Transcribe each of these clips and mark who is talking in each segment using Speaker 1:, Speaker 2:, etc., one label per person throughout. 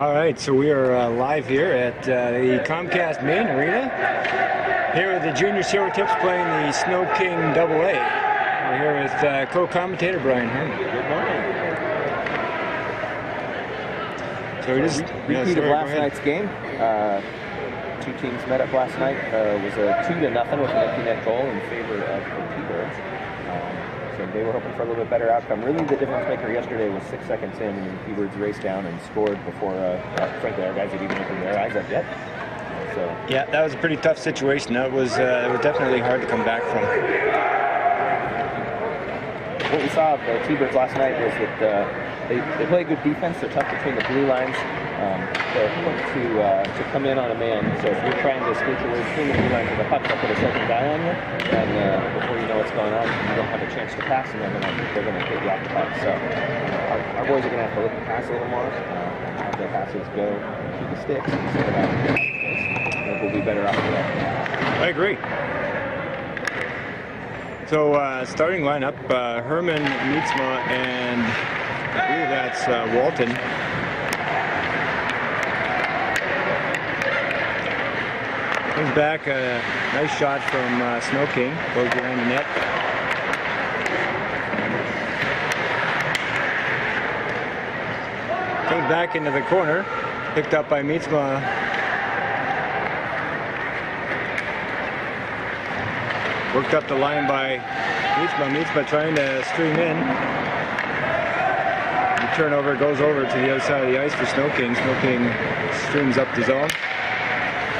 Speaker 1: All right, so we are live here at the Comcast main arena. Here with the junior Silvertips playing the SnokingAA. We're here with co-commentator Brian Herman.
Speaker 2: Good morning.
Speaker 1: So we just
Speaker 2: repeat of last night's game. Two teams met up last night. It was a 2-0 with an empty net goal in favor of the T-Birds. So they were hoping for a little bit better outcome. Really, the difference maker yesterday was 6 seconds in, and the T-Birds raced down and scored before, frankly, our guys had even opened their eyes up yet. So
Speaker 1: yeah, that was a pretty tough situation. That was definitely hard to come back from.
Speaker 2: What we saw of the T-Birds last night was that they play good defense. They're tough between the blue lines. They're quick to come in on a man. So if you're trying to skate your way between the blue lines with a puck, they'll put a second guy on you, and before you know what's going on, you don't have a chance to pass, and they're going to hit you off the puck. So our boys are going to have to look at pass a little more, have their passes go to the sticks instead of out of space. I think we'll be better off with that.
Speaker 1: I agree. So starting lineup, Herman, Mietzma, and I believe that's Walton. Comes back, a nice shot from Snoking, goes behind the net. Comes back into the corner, picked up by Mietzma. Worked up the line by Mietzma. Mietzma trying to stream in. The turnover goes over to the other side of the ice for Snoking. Snoking streams up the zone.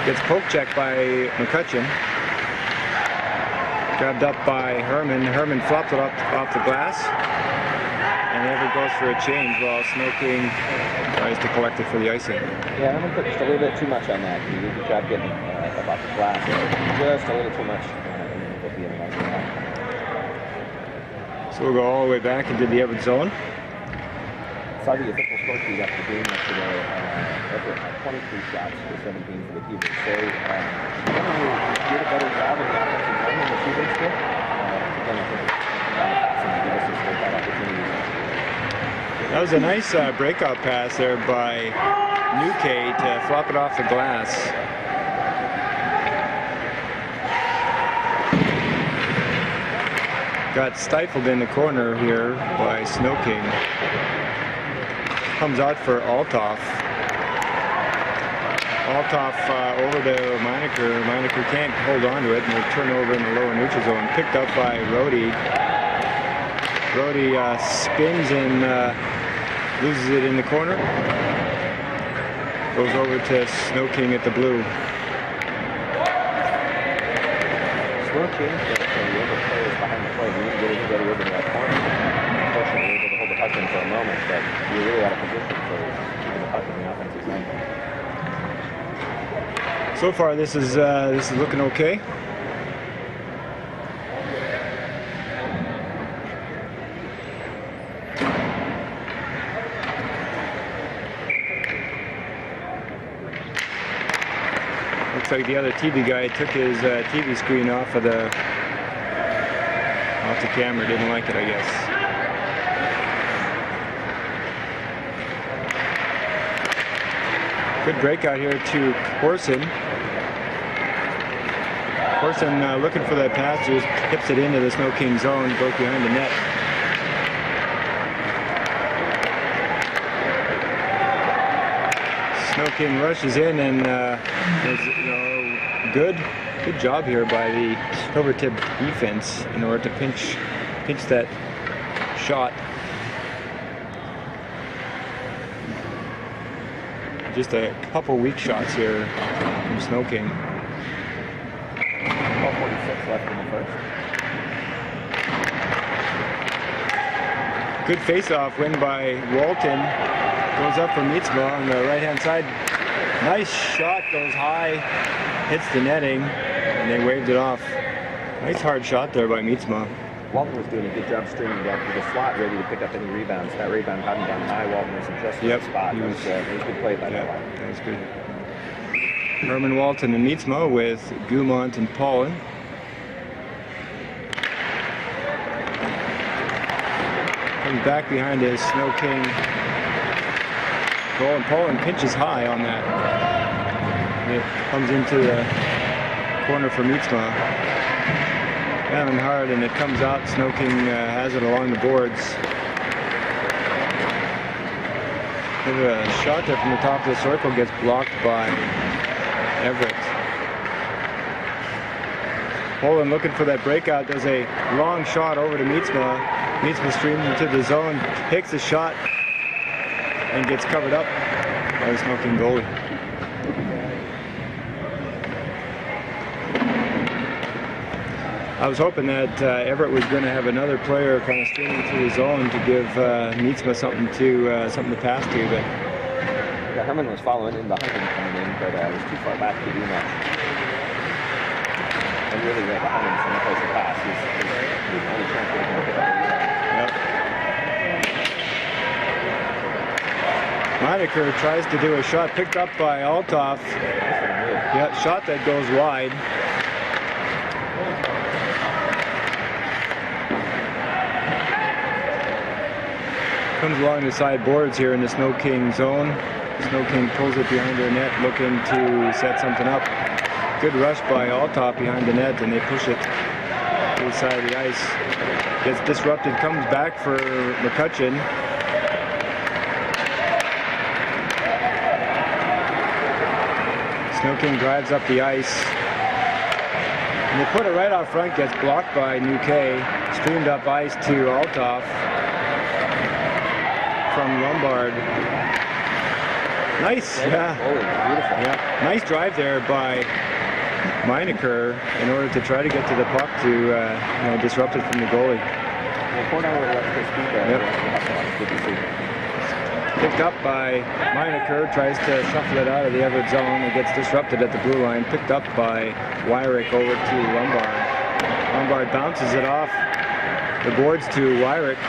Speaker 1: Gets poke checked by McCutcheon. Grabbed up by Herman. Herman flopped it up off the glass. And Everett goes for a change while Snoking tries to collect it for the icing.
Speaker 2: Yeah, Herman put just a little bit too much on that. He did a good job getting up off the glass. Just a little too much.
Speaker 1: So we'll go all the way back into the Everett zone.
Speaker 2: Saw the official score sheet after the game yesterday. Everett had 23 shots for 17 for the T-Birds. So did a better job in the offensive zone than the T-Birds did. Again, I think to give us some great opportunities.
Speaker 1: That was a nice breakout pass there by Newkay to flop it off the glass. Got stifled in the corner here by Snoking. Comes out for Althoff. Althoff over to Meinecker. Meinecker can't hold on to it, and they turn over in the lower neutral zone. Picked up by Rhodey. Rhodey spins and loses it in the corner. Goes over to Snoking at the blue.
Speaker 2: Snoking, the other players behind the play, we didn't get anybody over to that corner. Unfortunately, we were able to hold the puck in for a moment, but we were really out of position for keeping the puck in the offensive zone.
Speaker 1: So far, this is looking okay. Looks like the other TV guy took his TV screen off the camera. Didn't like it, I guess. Good breakout here to Corson. Corson looking for that pass, just tips it into the Snoking zone, goes behind the net. Snoking rushes in, and good job here by the Silvertip defense in order to pinch that shot. Just a couple weak shots here from Snoking.
Speaker 2: 12:46 left in the first.
Speaker 1: Good face-off win by Walton. Goes up for Mietzma on the right-hand side. Nice shot, goes high, hits the netting, and they waved it off. Nice hard shot there by Mietzma.
Speaker 2: Walton was doing a good job streaming down to the slot, ready to pick up any rebounds. That rebound hadn't gone high. Walton was in just the right spot. It was a good play by that line.
Speaker 1: That was good. Herman, Walton, and Mietzma with Gumont and Paulin. Comes back behind his Snoking. Poland pinches high on that. It comes into the corner for Mietzma. Down hard, and it comes out. Snoking has it along the boards. A shot there from the top of the circle gets blocked by Everett. Poland looking for that breakout, does a long shot over to Mietzma. Mietzma streaming into the zone, takes a shot, and gets covered up by the Snoking goalie. I was hoping that Everett was going to have another player kind of streaming through the zone to give Mietzma something to pass to, but
Speaker 2: yeah, Herman was following in behind him coming in, but was too far back to do much. And really right behind him, so no place to pass. He's the only chance that he can pick up.
Speaker 1: Meinecker tries to do a shot, picked up by Althoff. Yeah, shot that goes wide. Comes along the side boards here in the Snoking zone. Snoking pulls it behind their net, looking to set something up. Good rush by Althoff behind the net, and they push it to the side of the ice. Gets disrupted, comes back for McCutcheon. Snoking drives up the ice. And they put it right out front, gets blocked by Nuque. Streamed up ice to Althoff from Lombard. Nice, yeah, nice drive there by Meinecker in order to try to get to the puck to disrupt it from the goalie. Picked up by Meinecker, tries to shuffle it out of the Everett zone. It gets disrupted at the blue line. Picked up by Wyrick over to Lombard. Lombard bounces it off the boards to Wyrick.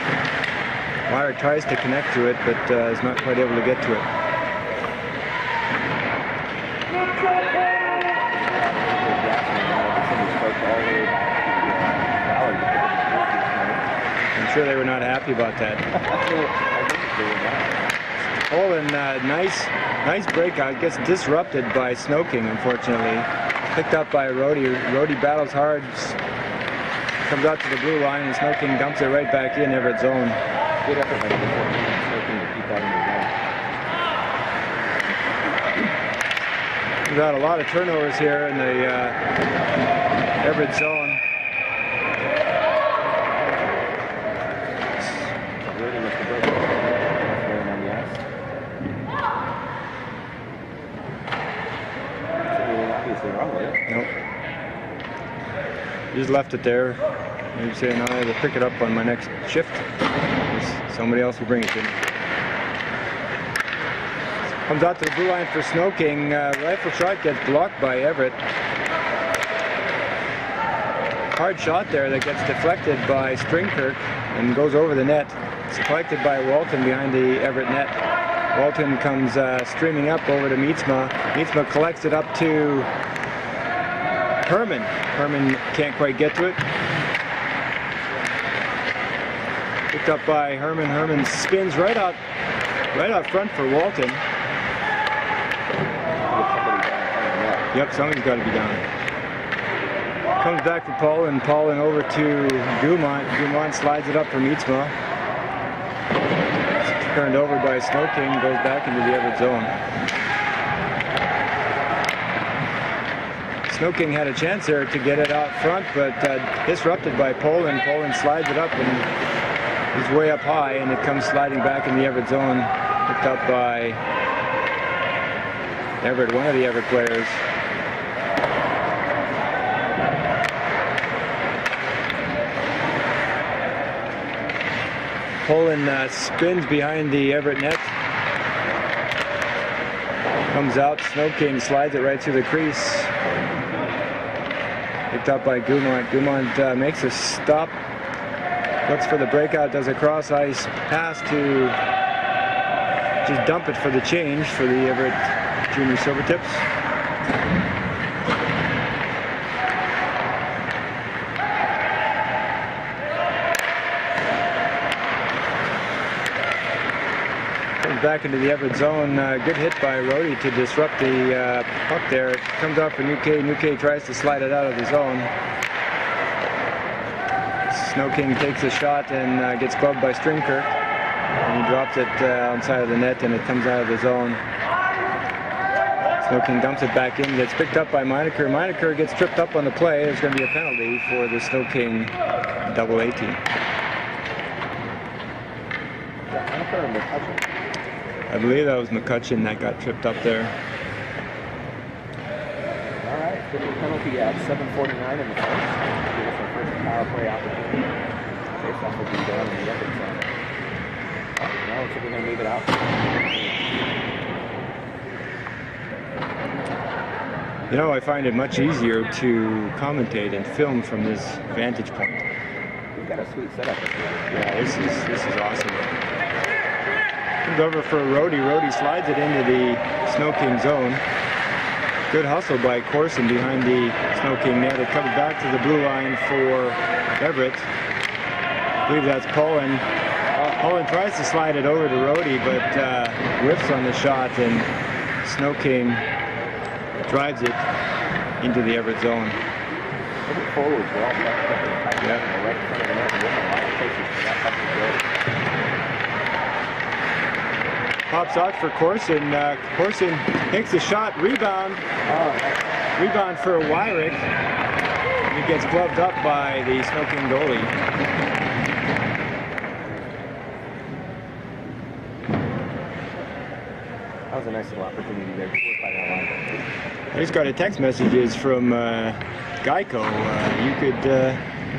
Speaker 1: Wyrick tries to connect to it, but is not quite able to get to it. I'm sure they were not happy about that. Poland, nice breakout. Gets disrupted by Snoking, unfortunately. Picked up by Rhodey. Rhodey battles hard. Comes out to the blue line, and Snoking dumps it right back in Everett zone. Good effort by Snoking to keep that in the zone. We've got a lot of turnovers here in the Everett zone. Nope. Just left it there. Maybe saying I will pick it up on my next shift. Somebody else will bring it to me. Comes out to the blue line for Snoking. Rifle shot gets blocked by Everett. Hard shot there that gets deflected by Stringkirk and goes over the net. It's collected by Walton behind the Everett net. Walton comes streaming up over to Mietzma. Mietzma collects it up to Herman. Herman can't quite get to it. Picked up by Herman. Herman spins right out front for Walton. Yep, somebody's got to be down. Comes back for Poland. Poland over to Dumont. Dumont slides it up for Mietzma. It's turned over by Snoking. Goes back into the Everett zone. Snoking had a chance there to get it out front, but disrupted by Poland. Poland slides it up and is way up high, and it comes sliding back in the Everett zone. Picked up by Everett, one of the Everett players. Poland spins behind the Everett net. Comes out, Snoking slides it right through the crease. Picked up by Gumont. Gumont makes a stop. Looks for the breakout, does a cross ice pass to just dump it for the change for the Everett Junior Silvertips. comes back into the Everett zone. Good hit by Rhodey to disrupt the puck there. It comes off for New K. New K tries to slide it out of the zone. Snoking takes a shot and gets gloved by Stringkirk. And he drops it outside of the net, and it comes out of the zone. Snoking dumps it back in, gets picked up by Meinecker. Meinecker gets tripped up on the play. There's going to be a penalty for the Snoking double A team. I believe that was McCutcheon that got tripped up there.
Speaker 2: All right, 50 penalty at 7:49 in the first. Give us our first power play opportunity. Face-off will be down in the Everett zone. Now looks like we're going to move it out.
Speaker 1: You know, I find it much easier to commentate and film from this vantage point.
Speaker 2: We've got a sweet setup up here.
Speaker 1: Yeah, this is awesome. Comes over for Rhodey. Rhodey slides it into the Snoking zone. Good hustle by Corson behind the Snoking net. It comes back to the blue line for Everett. I believe that's Poland. Poland tries to slide it over to Rhodey, but whiffs on the shot, and Snoking drives it into the Everett zone. Yep. Pops out for Corson. Corson takes a shot, rebound. Rebound for Wyrick. He gets gloved up by the Snoking goalie.
Speaker 2: That was a nice little opportunity there.
Speaker 1: I just got a text messages from Geico. You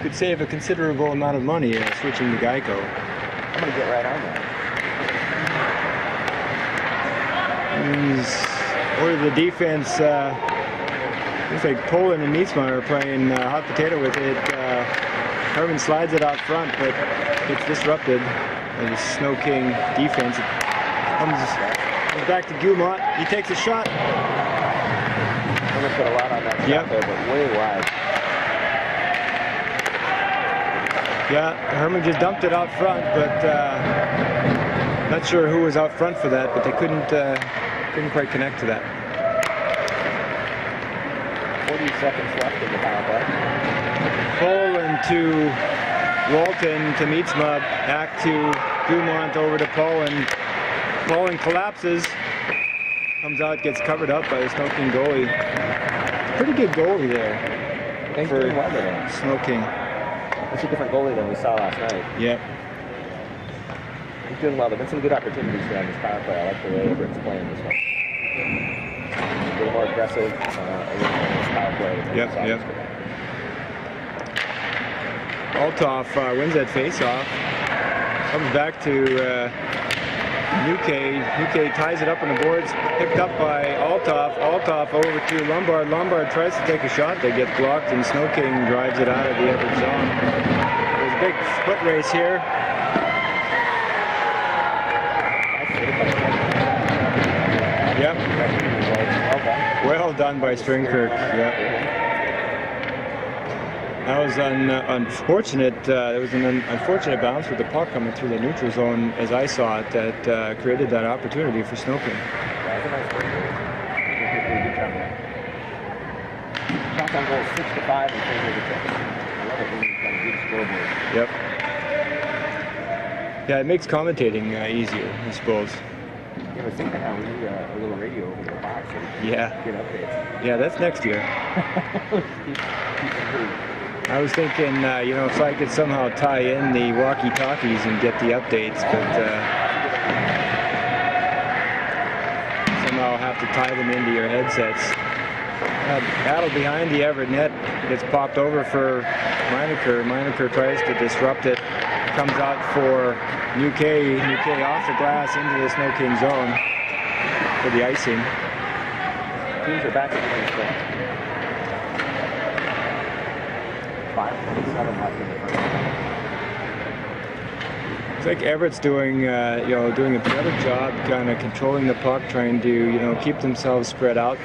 Speaker 1: could save a considerable amount of money switching to Geico.
Speaker 2: I'm gonna get right on that.
Speaker 1: Ordered the defense. Looks like Poland and Nietsma are playing hot potato with it. Herman slides it out front, but gets disrupted by the Snoking defense. It comes back to Gumont. He takes a shot.
Speaker 2: I'm gonna put a lot on that shot there, but way wide.
Speaker 1: Yeah, Herman just dumped it out front, but not sure who was out front for that, but they couldn't quite connect to that.
Speaker 2: 40 seconds left in the power play.
Speaker 1: Poland to Walton to Mietsma, back to Dumont over to Poland. Poland collapses, comes out, gets covered up by the Snoking goalie. Pretty good goalie there for Snoking.
Speaker 2: It's a different goalie than we saw last night.
Speaker 1: Yep.
Speaker 2: He's doing well. There have been some good opportunities here on this power play. I like the way Everett's playing this one. A little more aggressive in this power play.
Speaker 1: Yep. Althoff wins that face-off. Comes back to New K. New K ties it up on the boards. Picked up by Althoff. Althoff over to Lombard. Lombard tries to take a shot. They get blocked, and Snoking drives it out of the Everett zone. There's a big foot race here. Yep. Well done by Stringkirk. Yep. That was unfortunate. There was an unfortunate bounce with the puck coming through the neutral zone, as I saw it, that created that opportunity for Snoking.
Speaker 2: Shot on goal 6-5 in favor of the Trips. I love it when you've got a good scoreboard.
Speaker 1: Yep. Yeah, it makes commentating easier, I suppose.
Speaker 2: You ever think of how we need a little radio over the box so we can get updates?
Speaker 1: Yeah, that's next year. I was thinking, if I could somehow tie in the walkie-talkies and get the updates, but somehow have to tie them into your headsets. Battle behind the Everett net. Gets popped over for Meinecker. Meinecker tries to disrupt it. Comes out for New K. New K off the glass into the Snoking zone for the icing.
Speaker 2: Teams are back at the score. 5:27 left in the first.
Speaker 1: It's like Everett's doing a better job, kind of controlling the puck, trying to keep themselves spread out.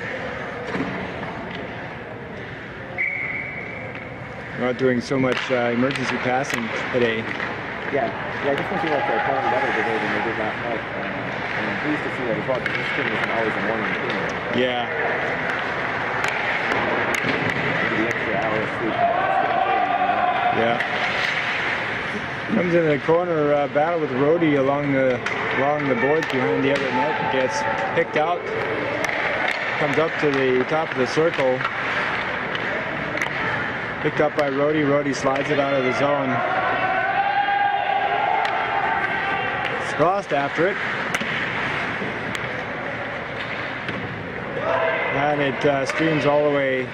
Speaker 1: Not doing so much emergency passing today.
Speaker 2: Yeah, I just don't feel like they're playing better today than they did last night. And pleased to see that as well, because this team isn't always a morning team.
Speaker 1: Yeah.
Speaker 2: Maybe the extra hour of sleep.
Speaker 1: Yeah. Comes into the corner, battle with Rhodey along the boards behind the other net. Gets picked out. Comes up to the top of the circle. Picked up by Rhodey. Rhodey slides it out of the zone. Frost after it. And it streams all the way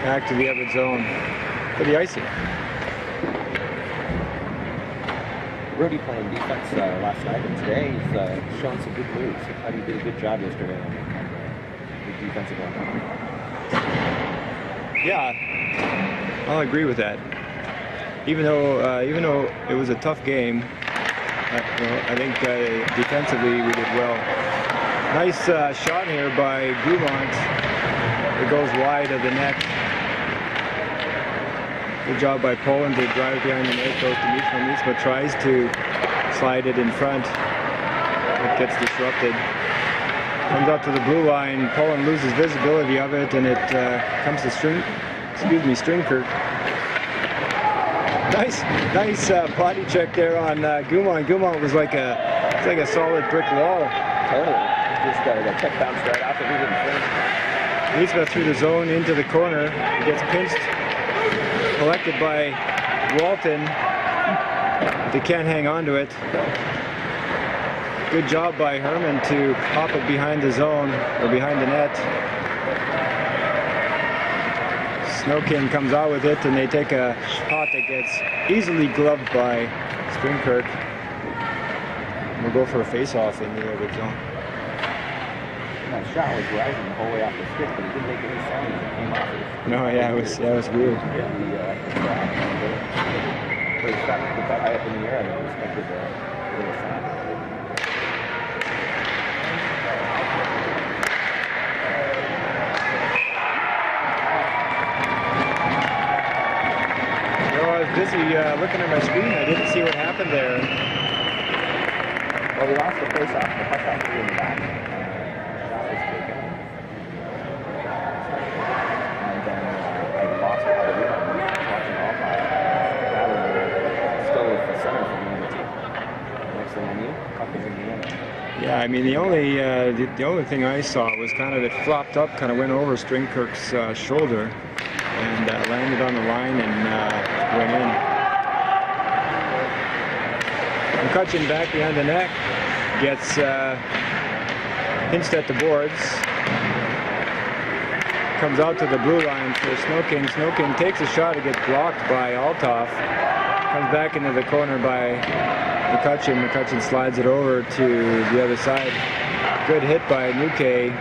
Speaker 1: back to the other zone for the icing.
Speaker 2: Rhodey playing defense last night, and today he's showing some good moves. I thought he did a good job yesterday on the defensive end.
Speaker 1: Yeah, I'll agree with that. Even though it was a tough game, I think defensively we did well. Nice shot here by Gumont. It goes wide of the net. Good job by Poland to drive behind the net. Goes to Mitzma. Mitzma tries to slide it in front. It gets disrupted. Comes up to the blue line. Poland loses visibility of it, and it comes to Stringkirk. Nice body check there on Gumont. Gumont was like a solid brick wall.
Speaker 2: Totally. Just that check bounced right off it. He didn't finish.
Speaker 1: Mitzma through the zone into the corner. He gets pinched. Collected by Walton. They can't hang on to it. Good job by Herman to pop it behind the zone, or behind the net. Snoking comes out with it, and they take a shot that gets easily gloved by Stringkirk. We'll go for a face-off in the red zone.
Speaker 2: That shot was rising the whole way off the stick, but it didn't make any sound as it came off.
Speaker 1: No, yeah, it was weird.
Speaker 2: For the shot to put that high up in the air, I expected a little sound.
Speaker 1: I was busy looking at my screen. I didn't see what happened there.
Speaker 2: Well, we lost the face-off. The puck off in the back.
Speaker 1: Yeah, I mean the only thing I saw was kind of it flopped up, kind of went over Stringkirk's shoulder, and landed on the line and went in. McCutcheon back behind the net, gets pinched at the boards, comes out to the blue line for Snoking. Snoking takes a shot, it gets blocked by Althoff, comes back into the corner by McCutcheon. McCutcheon slides it over to the other side. Good hit by Nuke.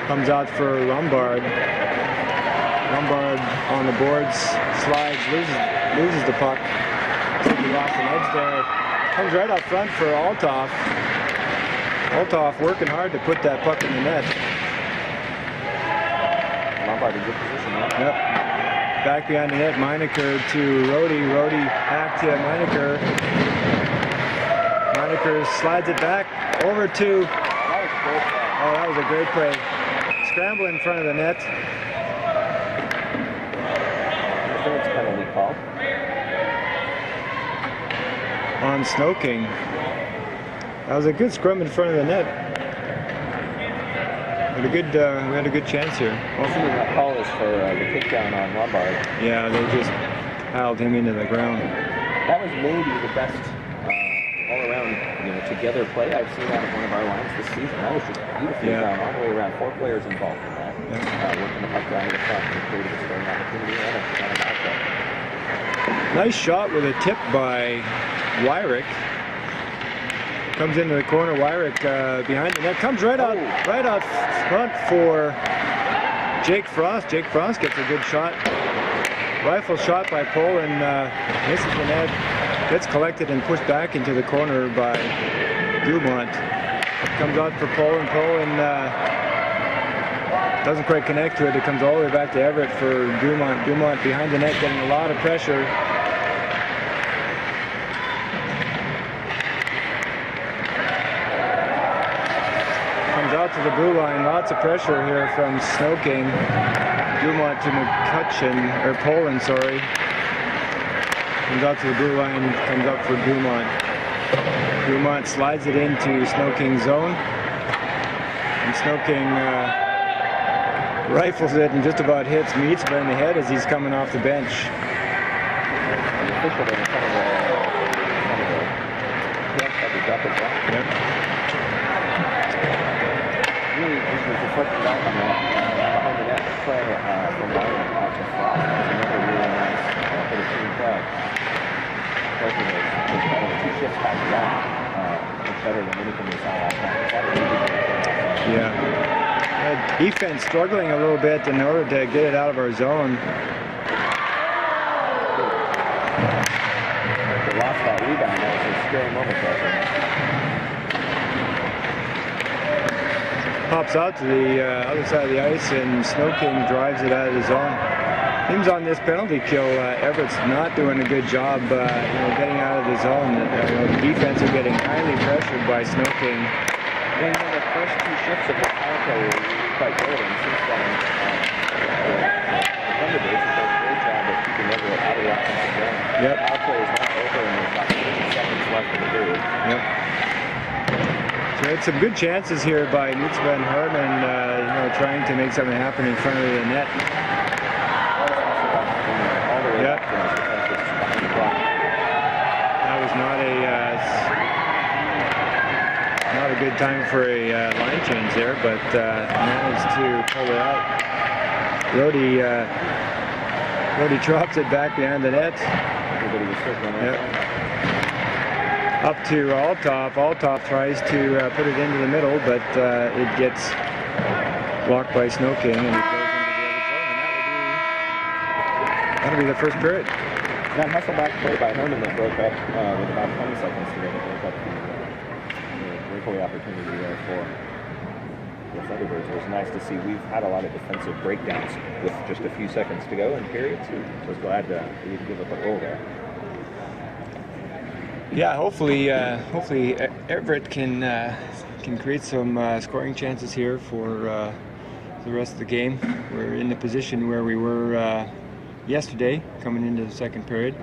Speaker 1: Comes out for Lombard. Lombard on the boards, slides, loses the puck. He lost an edge there. Comes right up front for Althoff. Althoff working hard to put that puck in the net.
Speaker 2: Lombard in good position, yeah.
Speaker 1: Yep. Back behind the net, Meinecker to Rhodey. Rhodey back to Meinecker. Meinecker slides it back over to... That was a great play. Scramble in front of the net.
Speaker 2: Interference penalty called
Speaker 1: on Snoking. That was a good scrum in front of the net. We had a good chance here.
Speaker 2: Hopefully that call is for the takedown on Lombard.
Speaker 1: Yeah, they just piled him into the ground.
Speaker 2: That was maybe the best all-around, together play I've seen out of one of our lines this season. That was just beautifully done all the way around. 4 players involved in that. Working the puck down to the front and created a scoring opportunity and an outlet.
Speaker 1: Nice shot with a tip by Wyrick. Comes into the corner. Wyrick behind the net. Comes right out front for Jake Frost. Jake Frost gets a good shot. Rifle shot by Poland, misses the net. Gets collected and pushed back into the corner by Dumont. Comes out for Poland. Poland doesn't quite connect to it. It comes all the way back to Everett for Dumont. Dumont behind the net, getting a lot of pressure. blue line. Lots of pressure here from Snoking. Dumont to McCutcheon, or Poland, sorry. Comes out to the blue line, comes up for Dumont. Dumont slides it into Snoking's zone. And Snoking rifles it and just about hits Meetsma in the head as he's coming off the bench. Yep.
Speaker 2: Really, just reflecting back on that behind the net play from Ryan out to Frost. It was another really nice for the team play. Both of those, kind of the two shifts back to back, was better than anything we saw last night.
Speaker 1: Yeah. Defense struggling a little bit in order to get it out of our zone.
Speaker 2: They lost that rebound. That was a scary moment for us.
Speaker 1: Pops out to the other side of the ice, and Snoking drives it out of the zone. Seems on this penalty kill, Everett's not doing a good job, getting out of the zone. The defense are getting highly pressured by Snoking.
Speaker 2: Yeah, the first two shifts of the power play were quite good, and since then, the Thunderbirds have done a great job of keeping Everett out of the offensive zone.
Speaker 1: Yep.
Speaker 2: The power play is not over, and there's about 30 seconds left in the period.
Speaker 1: Yep. So it's some good chances here by Meetsma and Hartman, trying to make something happen in front of the net. Yep. That was not a good time for a line change there, but managed to pull it out. Rody drops it back behind the net.
Speaker 2: Everybody was circling
Speaker 1: yep. Up to Althoff. Althoff tries to put it into the middle, but it gets blocked by Snoking, and it goes into the other zone, and that'll be the first period.
Speaker 2: That hustle back play by Herman that broke up with about 20 seconds to go to break up the breakaway opportunity there for the Thunderbirds. It was nice to see. We've had a lot of defensive breakdowns with just a few seconds to go in periods, so I was glad we didn't give up a goal there.
Speaker 1: Yeah, hopefully Everett can create some scoring chances here for the rest of the game. We're in the position where we were yesterday, coming into the second period.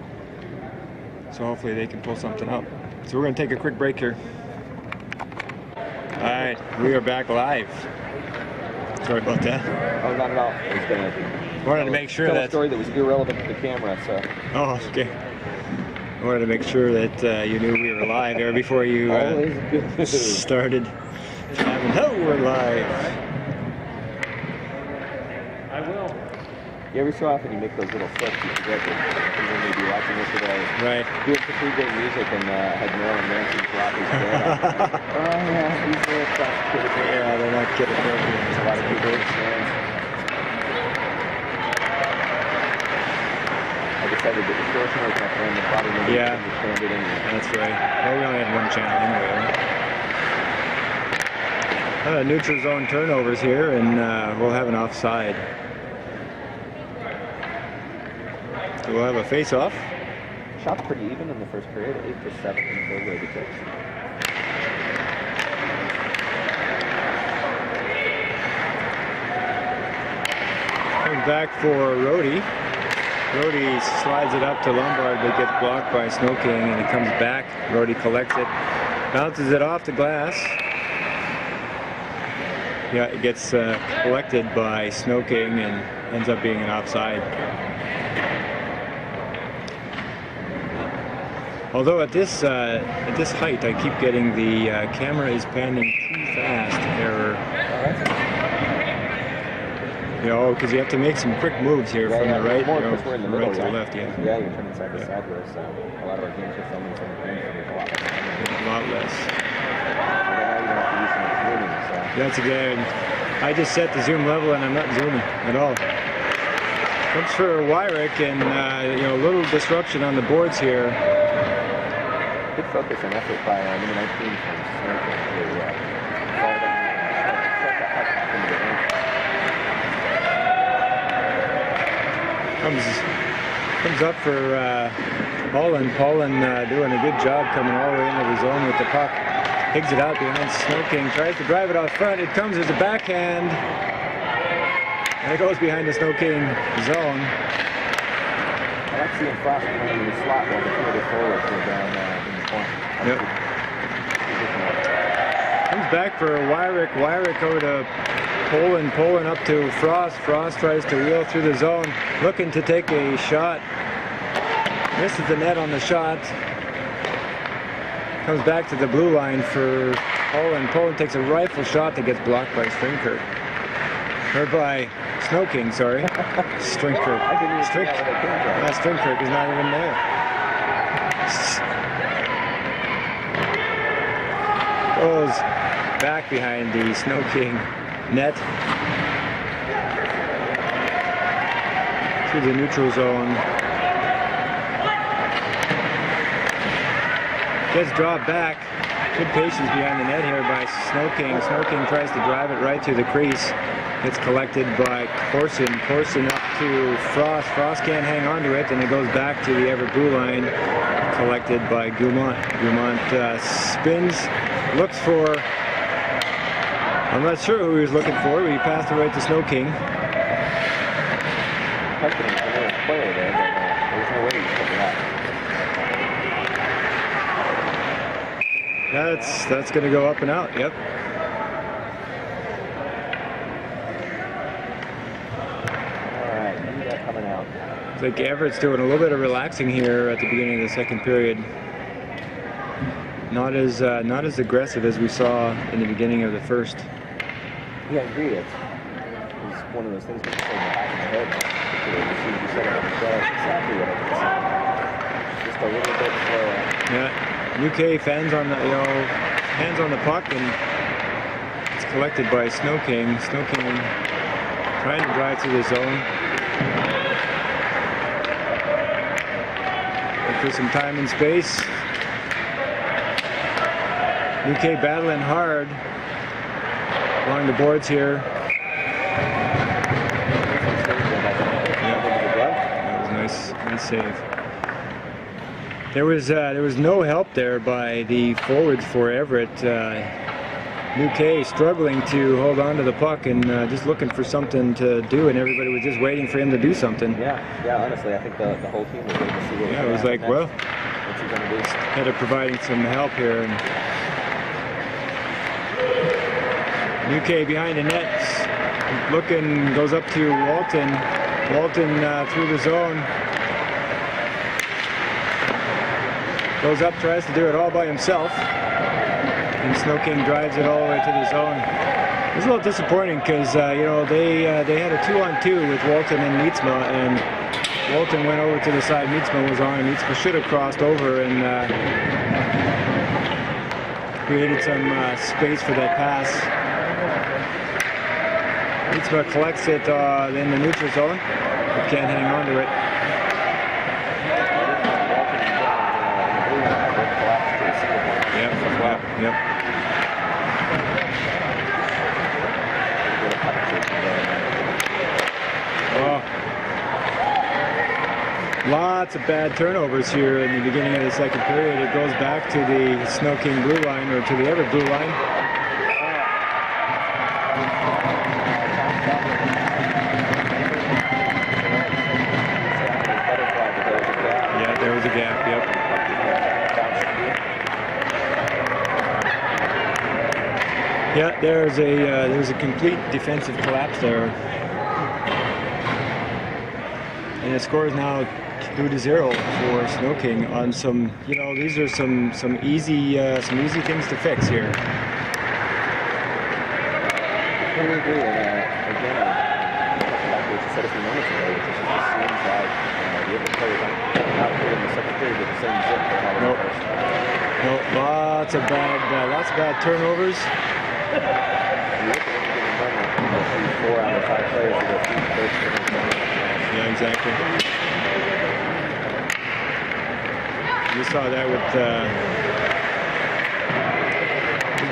Speaker 1: So hopefully they can pull something up. So we're going to take a quick break here. All right, we are back live. Sorry about that.
Speaker 2: Oh, not at all. I was going to
Speaker 1: wanted to make sure
Speaker 2: tell
Speaker 1: that
Speaker 2: a story that was irrelevant to the camera. So.
Speaker 1: Oh, okay. I wanted to make sure that you knew we were live there before you started. Oh, we're live.
Speaker 2: I will. Every so often you make those little flips, you forget that you may be watching this today.
Speaker 1: Right.
Speaker 2: Doing some pretty good music and had Norman Manson drop his head. Oh yeah, these little stuff.
Speaker 1: Yeah, they're not kidding.
Speaker 2: There's a lot of people in stands. I decided that the distortion was my friend, and probably nobody understand it anyway.
Speaker 1: That's right. Well, we only had one channel anyway, right? Neutral zone turnovers here, and we'll have an offside. So we'll have a face-off.
Speaker 2: Shots pretty even in the first period, 8-7 in the third grade kicks.
Speaker 1: Comes back for Rody. Rody slides it up to Lombard, but gets blocked by Snoking, and it comes back. Rody collects it, bounces it off the glass. Yeah, it gets collected by Snoking and ends up being an offside. Although at this height, I keep getting the camera is panning too fast error. Because you have to make some quick moves here from the right,
Speaker 2: we're in the middle,
Speaker 1: right to the left. Yeah.
Speaker 2: Yeah, you're turning side to side where a lot of our games are filming from the
Speaker 1: A lot less.
Speaker 2: So.
Speaker 1: That's again. I just set the zoom level and I'm not zooming at all. Comes for Wyrick, and a little disruption on the boards here.
Speaker 2: Good focus and effort by number 19 from Snoking to fall down and start to huck into the rink.
Speaker 1: Comes up for Paulin. Paulin doing a good job coming all the way into the zone with the puck. Digs it out behind Snoking, tries to drive it off front. It comes as a backhand. And it goes behind the Snoking zone.
Speaker 2: I like seeing Frost in the slot while the two other forwards go down in the corner.
Speaker 1: Yep. Comes back for Wyrick. Wyrick over to Poland up to Frost. Frost tries to wheel through the zone, looking to take a shot. Misses the net on the shot. Comes back to the blue line for Poland. Poland takes a rifle shot that gets blocked by Strinkirk. Or by Snoking, sorry. Strinkirk. Strinkirk is not even there. Goes back behind the Snoking net. To the neutral zone. Gets dropped back. Good patience behind the net here by Snoking. Snoking tries to drive it right to the crease. Gets collected by Corson. Corson up to Frost. Frost can't hang on to it, and it goes back to the Everett blue line. Collected by Gumont. Gumont spins, looks for, I'm not sure who he was looking for, but he passed it right to Snoking. That's going to go up and out, yep. I think Everett's doing a little bit of relaxing here at the beginning of the second period. Not as aggressive as we saw in the beginning of the first.
Speaker 2: Yeah, I agree. It's one of those things that you say in the back of my head. You said it on the show. Exactly what I can see. Just a little bit slower.
Speaker 1: Yeah, UK fans on the hands on the puck, and it's collected by Snoking. Snoking trying to drive through the zone. For some time and space. UK battling hard along the boards here. Yeah, that was nice save. There was no help there by the forwards for Everett. UK struggling to hold on to the puck and just looking for something to do, and everybody was just waiting for him to do something.
Speaker 2: Yeah, honestly, I think the whole team was waiting to see what
Speaker 1: it was like, well,
Speaker 2: what's he going to do?
Speaker 1: Instead of providing some help here. And UK behind the net, looking, goes up to Walton. Walton through the zone. Goes up, tries to do it all by himself. And Snoking drives it all the way to the zone. It was a little disappointing because they had a 2-on-2 with Walton and Nietzsma, and Walton went over to the side Nietzsma was on, and Nietzsma should have crossed over and created some space for that pass. Nietzsma collects it in the neutral zone, but can't hang on to it. Yep. Oh. Lots of bad turnovers here in the beginning of the second period. It goes back to the Snoking blue line, or to the Everett blue line. Yeah, there was a gap, yep. Yeah, there's a complete defensive collapse there, and the score is now 2-0 for Snoking on some. These are some easy things to fix here.
Speaker 2: I totally agree, and again, like what you said a few moments ago, it just seems like the other players out here in the second period with the same zip.
Speaker 1: Nope, lots of bad turnovers. Yeah, exactly. You saw that with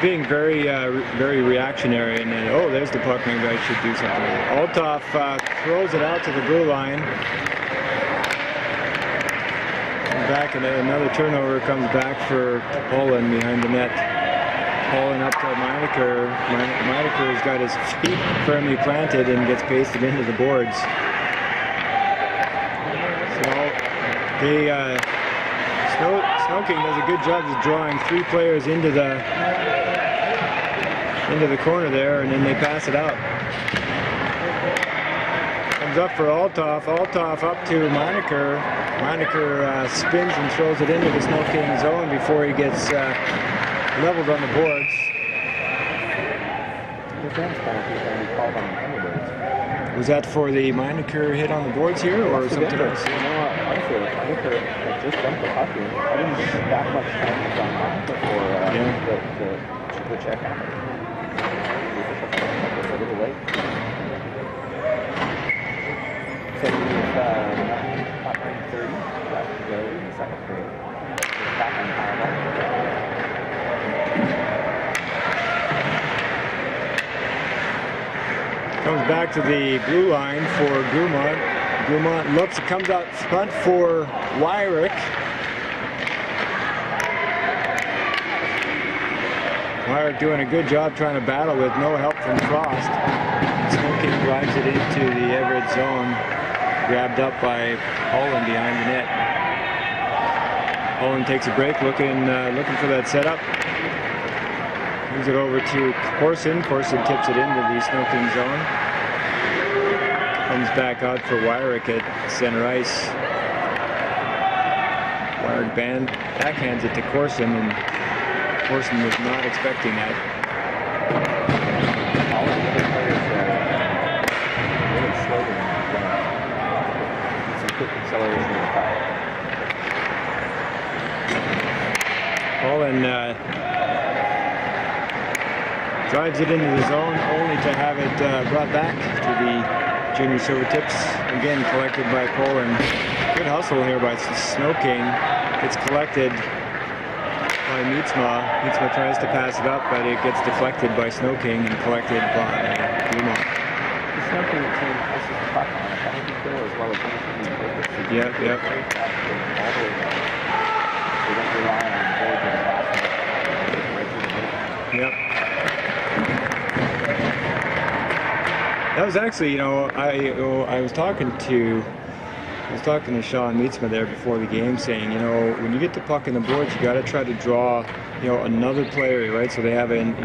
Speaker 1: being very reactionary, and then there's the puck. Maybe I should do something. Althoff throws it out to the blue line. Back, and another turnover comes back for Poland behind the net. Poland up to Meinecker. Meinecker's got his feet firmly planted and gets pasted into the boards. So they Snoking does a good job of drawing 3 players into the corner there, and then they pass it out. Comes up for Althoff. Althoff up to Meinecker. Meinecker spins and throws it into the Snoking zone before he gets leveled on the boards. Was that for the Meinecker hit on the boards here, or something else?
Speaker 2: You know, honestly, Meinecker had just dumped the puck in. I didn't get that much time on before the check happened. It's a little late. So we've got 9:30 left to go in the second period. It's back on power.
Speaker 1: Comes back to the blue line for Gumont. Gumont looks, comes out front for Wyrick. Wyrick doing a good job trying to battle with no help from Frost. Snoking drives it into the Everett zone, grabbed up by Holland behind the net. Holland takes a break, looking for that setup. Moves it over to Corson. Corson tips it into the Snoking zone. Comes back out for Wyrick at center ice. Wyrick backhands it to Corson, and Corson was not expecting that.
Speaker 2: Really slowly some quick acceleration in the power.
Speaker 1: Holland drives it into the zone, only to have it brought back to the junior Silvertips. Again, collected by Poland. Good hustle here by Snoking. It's collected by Mietzma. Mietzma tries to pass it up, but it gets deflected by Snoking and collected by Gumont.
Speaker 2: The Snoking team passes the puck on a penalty kill as well as anything in purpose.
Speaker 1: Yep.
Speaker 2: All the way back. They don't rely on the board to the basket. Right through the middle.
Speaker 1: Yep. That was actually, you know, I was talking to Sean Mietzma there before the game, saying, you know, when you get the puck in the boards, you got to try to draw, you know, another player, right? So they have an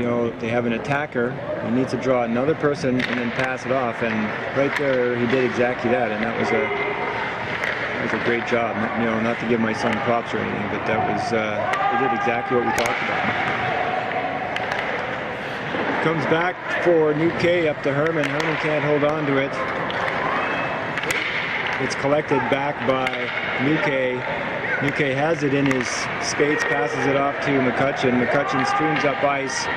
Speaker 1: attacker. He needs to draw another person and then pass it off. And right there, he did exactly that, and that was a great job. You know, not to give my son props or anything, but that was he did exactly what we talked about. Comes back for New K up to Herman. Herman can't hold on to it. It's collected back by New K. New K has it in his skates, passes it off to McCutcheon. McCutcheon streams up ice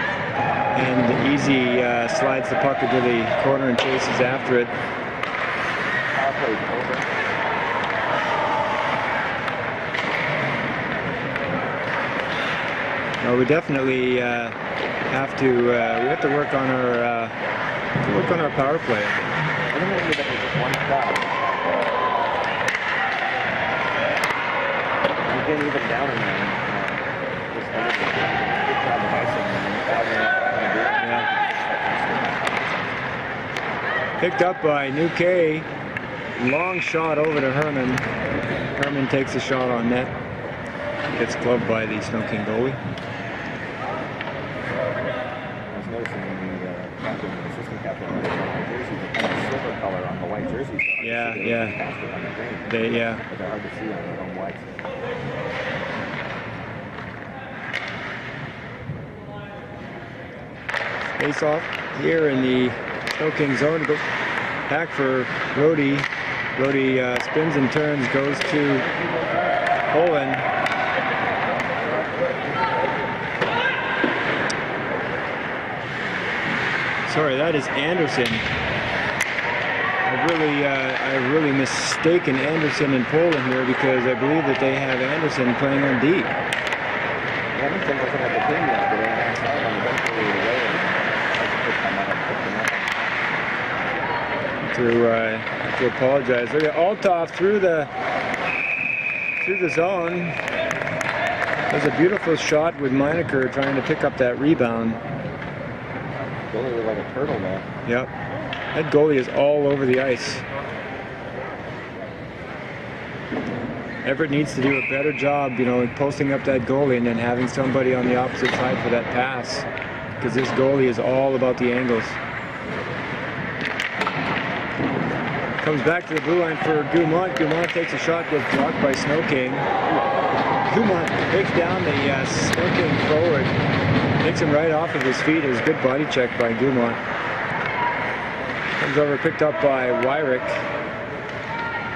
Speaker 1: and easy slides the puck into the corner and chases after it. No, we definitely have to work on our power play.
Speaker 2: I don't know if that was just one shot. We're getting even down in there. Just good job of icing and
Speaker 1: Picked up by New K. Long shot over to Herman. Herman takes a shot on net. Gets gloved by the Snoking goalie.
Speaker 2: Assistant captain on the jersey, the kind of silver color on the white jersey. So
Speaker 1: yeah.
Speaker 2: But they're hard to see on their own whites.
Speaker 1: Face off here in the Snoking zone. It goes back for Rhodey. Rhodey spins and turns, goes to Poland. Sorry, that is Anderson. I've really mistaken Anderson and Poland here because I believe that they have Anderson playing on D.
Speaker 2: Anderson doesn't have the team yet, but they're outside on the bench
Speaker 1: to apologize. Look at Althoff through the zone. There's a beautiful shot with Meinecker trying to pick up that rebound.
Speaker 2: Goalie looked like a turtle there.
Speaker 1: Yep. That goalie is all over the ice. Everett needs to do a better job, you know, posting up that goalie and then having somebody on the opposite side for that pass. Because this goalie is all about the angles. Comes back to the blue line for Gumont. Gumont takes a shot, gets blocked by Snoking. Gumont breaks down the Snoking forward. Takes him right off of his feet. It was a good body check by Gumont. Comes over, picked up by Wyrick.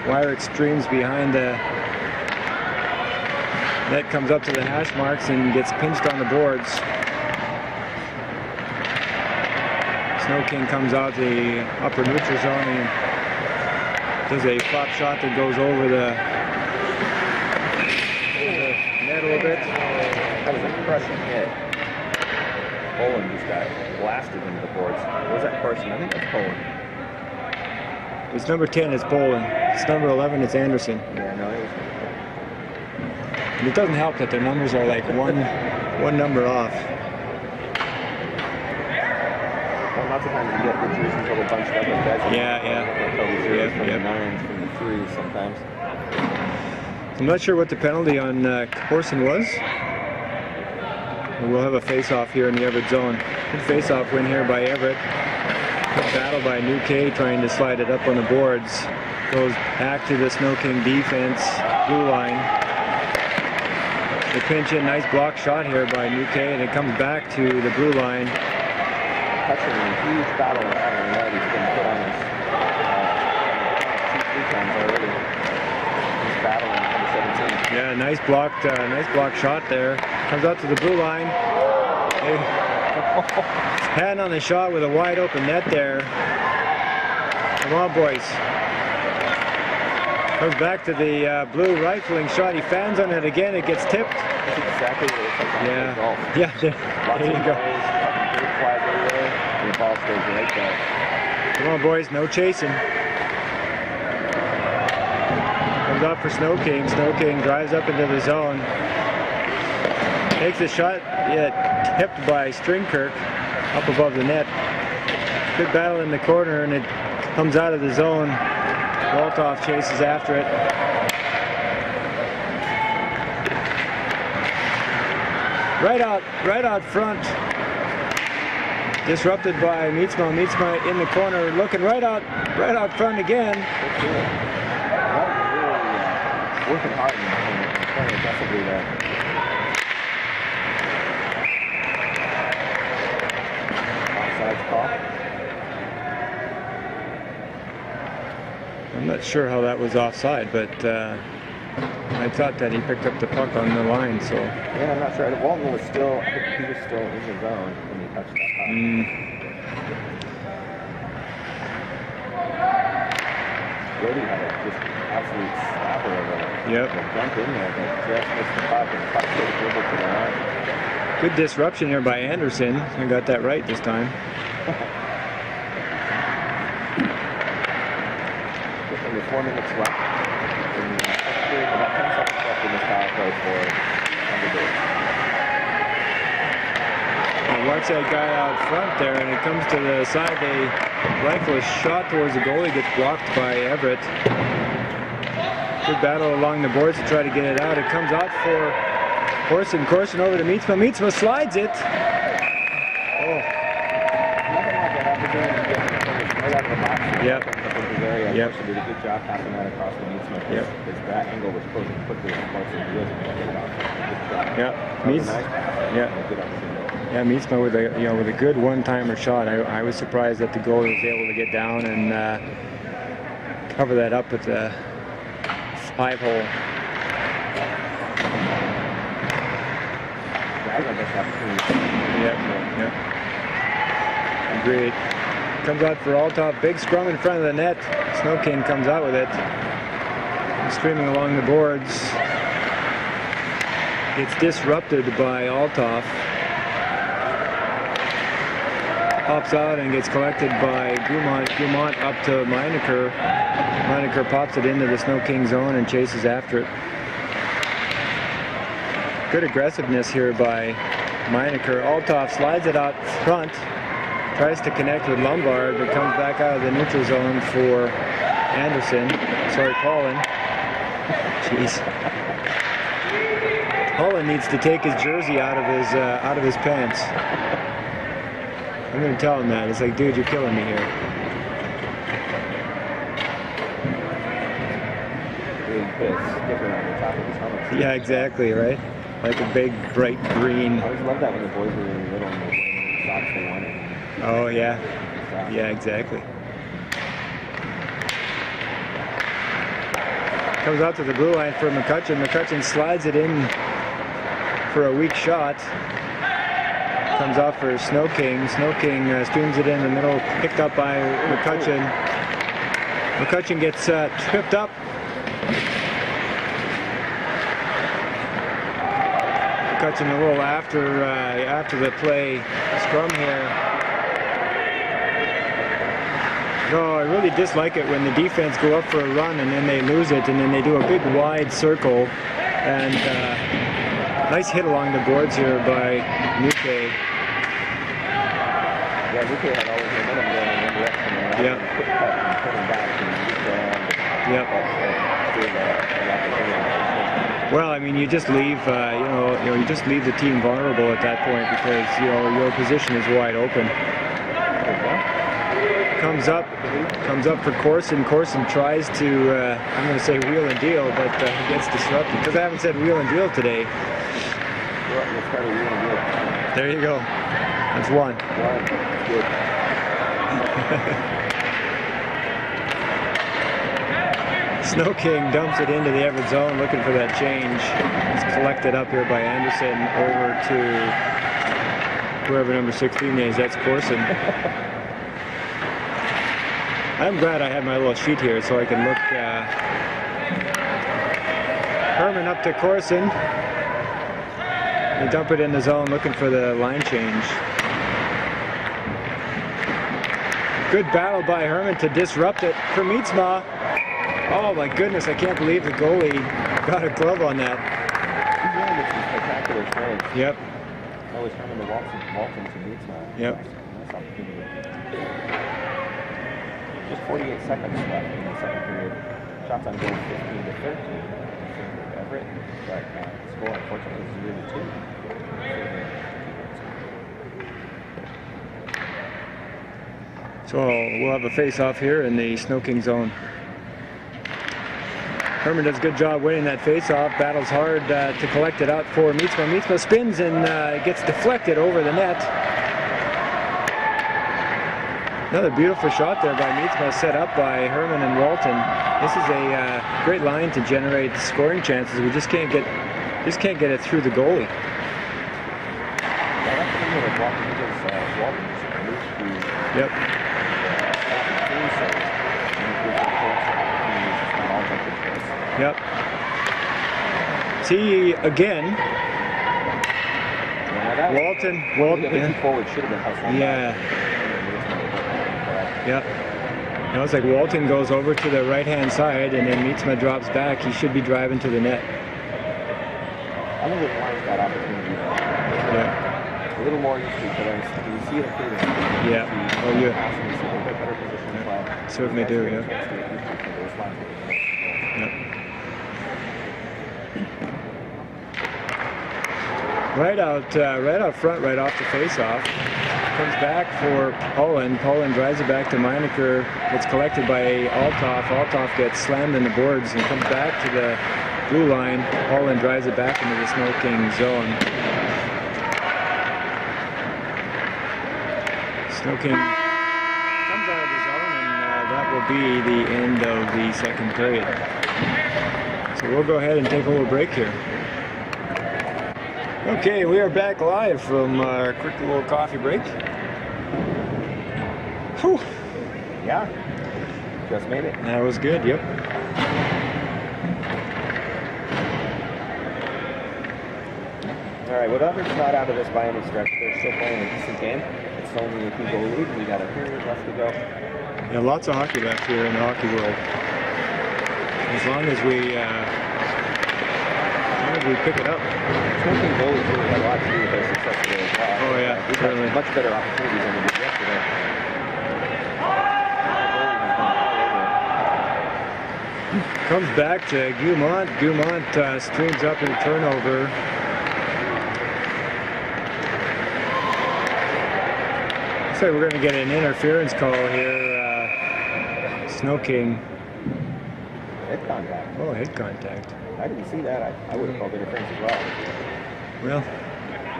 Speaker 1: Wyrick streams behind the net, comes up to the hash marks and gets pinched on the boards. Snoking comes out the upper neutral zone and does a flop shot that goes over the net a little bit.
Speaker 2: That was a crushing hit. Poland just got blasted into the boards. Was that Carson? I think that's Poland.
Speaker 1: It's number 10, it's Poland. It's number 11, it's Anderson.
Speaker 2: Yeah, no, it was.
Speaker 1: And it doesn't help that their numbers are like one number off.
Speaker 2: Well, lots of times you get the jerseys all bunched up like that.
Speaker 1: Yeah.
Speaker 2: From the 9s, from the 3s sometimes.
Speaker 1: I'm not sure what the penalty on Corson was. We'll have a face-off here in the Everett zone. Good face-off win here by Everett. Good battle by New K trying to slide it up on the boards. Goes back to the Snoking defense, blue line. They pinch in, nice block shot here by New K, and it comes back to the blue line.
Speaker 2: Touching a huge battle on the net. He's been put on his 2-3 times already. He's battling from 17.
Speaker 1: Yeah, nice block shot there. Comes out to the blue line. Hand on the shot with a wide open net there. Come on, boys. Comes back to the blue rifling shot. He fans on it again. It gets tipped.
Speaker 2: That's exactly what it's like.
Speaker 1: Yeah, there you go.
Speaker 2: Flies everywhere, and the ball stays right there.
Speaker 1: Come on, boys. No chasing. Comes out for Snoking. Snoking drives up into the zone. Takes a shot, tipped by Stringkirk up above the net. Good battle in the corner, and it comes out of the zone. Waltoff chases after it. Right out front. Disrupted by Mietsma. Mietsma in the corner, looking right out front again.
Speaker 2: Working hard in the corner aggressively there.
Speaker 1: I'm not sure how that was offside, but I thought that he picked up the puck on the line, so.
Speaker 2: Yeah, I'm not sure. Walton was still, I think he was still in the zone when he touched that puck. Brody had a just absolute slapper of a jump in there, but just missed the puck, and the puck was dribbled to the line.
Speaker 1: Good disruption here by Anderson. I got that right this time.
Speaker 2: Only 4 minutes left. And about 10 seconds left in this power play for Thunderbirds.
Speaker 1: Watch that guy out front there, and it comes to the side. They rifle a shot towards the goalie, gets blocked by Everett. Good battle along the boards to try to get it out. It comes out for Corson. Corson over to Mietsma. Mietsma slides it. Oh. Yep.
Speaker 2: Yep. Did a good job passing that across the Mietsma.
Speaker 1: Yep.
Speaker 2: Because that angle was closing quickly and Corson really get it off.
Speaker 1: Yeah. Yeah, Mietsma with a good one-timer shot. I was surprised that the goalie was able to get down and cover that up with the 5-hole. Yep. Agreed. Comes out for Althoff. Big scrum in front of the net. Snoking comes out with it. Streaming along the boards. It's disrupted by Althoff. Pops out and gets collected by Gumont. Gumont up to Meinecker. Meinecker pops it into the Snoking zone and chases after it. Good aggressiveness here by Meinecker. Althoff slides it out front, tries to connect with Lombard, but comes back out of the neutral zone for Anderson. Sorry, Paulin. Jeez. Paulin needs to take his jersey out of his pants. I'm gonna tell him that. It's like, dude, you're killing me here.
Speaker 2: Put a sticker on the top of his helmet.
Speaker 1: Yeah, exactly, right? Like a big, bright green.
Speaker 2: I always loved that when the boys were really little and they wore socks they wanted.
Speaker 1: Oh, yeah. Yeah, exactly. Comes out to the blue line for McCutcheon. McCutcheon slides it in for a weak shot. Comes out for Snoking. Snoking streams it in the middle, picked up by McCutcheon. McCutcheon gets tripped up. McCutcheon a little after the play scrum here. No, I really dislike it when the defense go up for a run and then they lose it and then they do a big wide circle. And nice hit along the boards here by Nuke.
Speaker 2: Yeah, Nuke had all his momentum going in one direction and
Speaker 1: yep.
Speaker 2: Quick cut and putting back and
Speaker 1: Well, I mean, you just leave, you just leave the team vulnerable at that point because your position is wide open. Comes up for Corson. Corson tries to, I'm going to say wheel and deal, but he gets disrupted because I haven't said wheel and deal today. There you go. That's one.
Speaker 2: Good.
Speaker 1: Snoking dumps it into the Everett zone looking for that change. It's collected up here by Anderson over to whoever number 16 is. That's Corson. I'm glad I have my little sheet here so I can look. Herman up to Corson. They dump it in the zone looking for the line change. Good battle by Herman to disrupt it for Mietsma. Oh my goodness, I can't believe the goalie got a glove on that.
Speaker 2: He's really making some spectacular saves.
Speaker 1: Yep.
Speaker 2: Always Herman to Walton to Mietsma.
Speaker 1: Yep.
Speaker 2: Nice opportunity. Just 48 seconds left in the second period. Shots on goal 15 to 13 for Everett, but the score unfortunately is 0-2.
Speaker 1: So we'll have a face-off here in the Snoking zone. Herman does a good job winning that face-off, battles hard to collect it out for Mietsma. Mietsma spins and gets deflected over the net. Another beautiful shot there by Mietsma, set up by Herman and Walton. This is a great line to generate scoring chances. We just can't get it through the goalie. Yep. Yep. See again. Walton.
Speaker 2: Yeah. Forward should have been hustling.
Speaker 1: Yeah. Yep. Now it's like Walton goes over to the right-hand side, and then Mietsma drops back. He should be driving to the net.
Speaker 2: I think it wants that opportunity.
Speaker 1: Yeah.
Speaker 2: A little more used to each other. You see it clearly.
Speaker 1: Yeah. Oh, yeah.
Speaker 2: Better position to play.
Speaker 1: Certainly do. Yeah. Yep. Right out front, right off the face-off. Comes back for Poland. Poland drives it back to Meinecker. It's collected by Althoff. Althoff gets slammed in the boards and comes back to the blue line. Poland drives it back into the Snoking zone. Snoking comes out of the zone, and that will be the end of the second period. So we'll go ahead and take a little break here. Okay, we are back live from our quick little coffee break. Whew.
Speaker 2: Yeah, just made it.
Speaker 1: That was good, yep.
Speaker 2: All right, whatever's not out of this by any stretch, they're still playing a decent game. It's only a 2-goal lead, and we got a period left to go.
Speaker 1: Yeah, lots of hockey left here in the hockey world. As long as long as we pick it up.
Speaker 2: Snoking goalies really had a lot to do with their success today as well.
Speaker 1: Oh yeah,
Speaker 2: We've
Speaker 1: certainly.
Speaker 2: had much better opportunities than we did yesterday.
Speaker 1: Comes back to Gumont. Gumont streams up in turnover. Looks like we're going to get an interference call here. Snoking.
Speaker 2: Head contact.
Speaker 1: Oh, head contact.
Speaker 2: I didn't see that. I would have called interference as well.
Speaker 1: Well,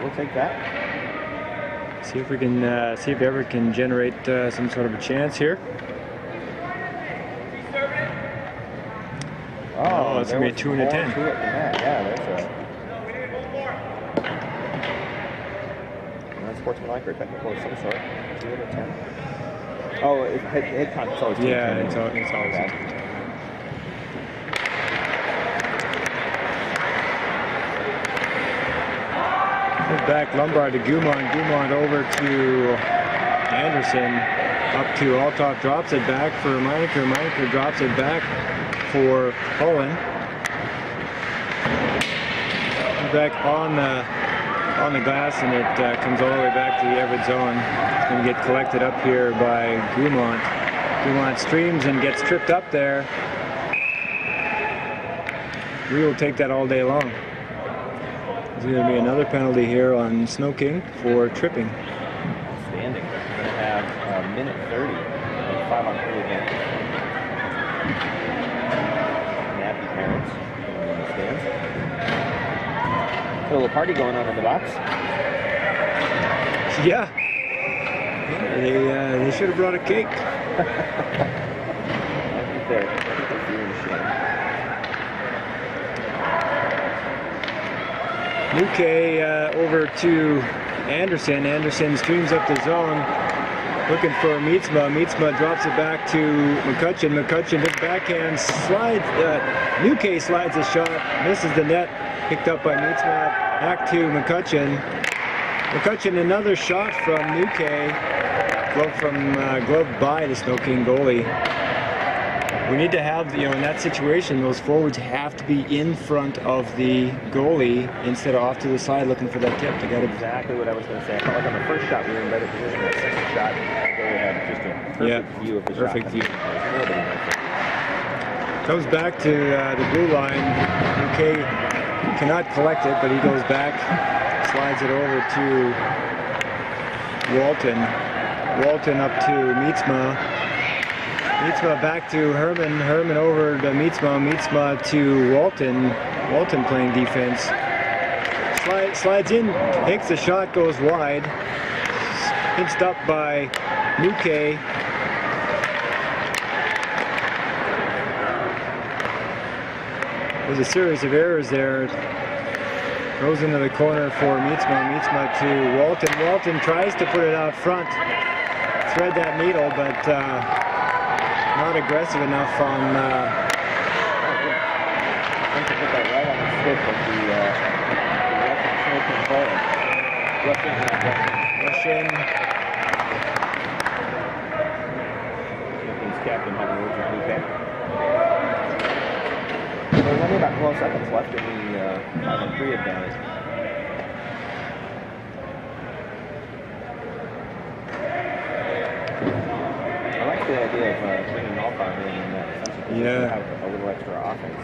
Speaker 2: We'll take that.
Speaker 1: see if we can see if Everett can generate some sort of a chance here. Oh, it's going to be a 2 and a 10.
Speaker 2: Yeah, there's a non-sportsmanlike or technical of some sort. 2 and a 10. Oh, head contact's always 2
Speaker 1: Yeah,
Speaker 2: and 10.
Speaker 1: it's always
Speaker 2: bad.
Speaker 1: Back Lombard to Gumont. Gumont over to Anderson. Up to Althoff, drops it back for Meinecker. Meinecker drops it back for Holland. Back on the glass, and it comes all the way back to the Everett zone. It's going to get collected up here by Gumont. Gumont streams and gets tripped up there. We will take that all day long. There's going to be another penalty here on Snoking for tripping.
Speaker 2: Standing. We're going to have a minute 30 and 5-on-3 advantage. Nappy parents in the stands. A little party going on in the box.
Speaker 1: Yeah. They should have brought a cake.
Speaker 2: I think they're feeling shame.
Speaker 1: Nuke over to Anderson. Anderson streams up the zone, looking for Mietsma. Mietsma drops it back to McCutcheon. McCutcheon, big backhand, slides. Nuke slides a shot, misses the net, picked up by Mietsma. Back to McCutcheon. McCutcheon, another shot from Nuke. Glove by the Snoking goalie. We need to have, in that situation, those forwards have to be in front of the goalie instead of off to the side looking for that tip. They got
Speaker 2: exactly what I was going to say. I felt like on the first shot we were in better position. That second shot, we had just a perfect view of the shot.
Speaker 1: Perfect view. Comes back to the blue line. Okay, cannot collect it, but he goes back, slides it over to Walton. Walton up to Mietsma. Mietsma back to Herman. Herman over to Mietsma. Mietsma to Walton. Walton playing defense. Slides in, takes the shot, goes wide. Pinched up by Nuke. There's a series of errors there. Goes into the corner for Mietsma. Mietsma to Walton. Walton tries to put it out front. Thread that needle, but not aggressive enough on.
Speaker 2: I think to put that right on the stick of the Russian player.
Speaker 1: Russian.
Speaker 2: Philippines captain having words with Lupe. So there's only about 12 seconds left in the 5-on-3 advantage. The idea of bringing Alpine in that defensive position to have a little extra offense.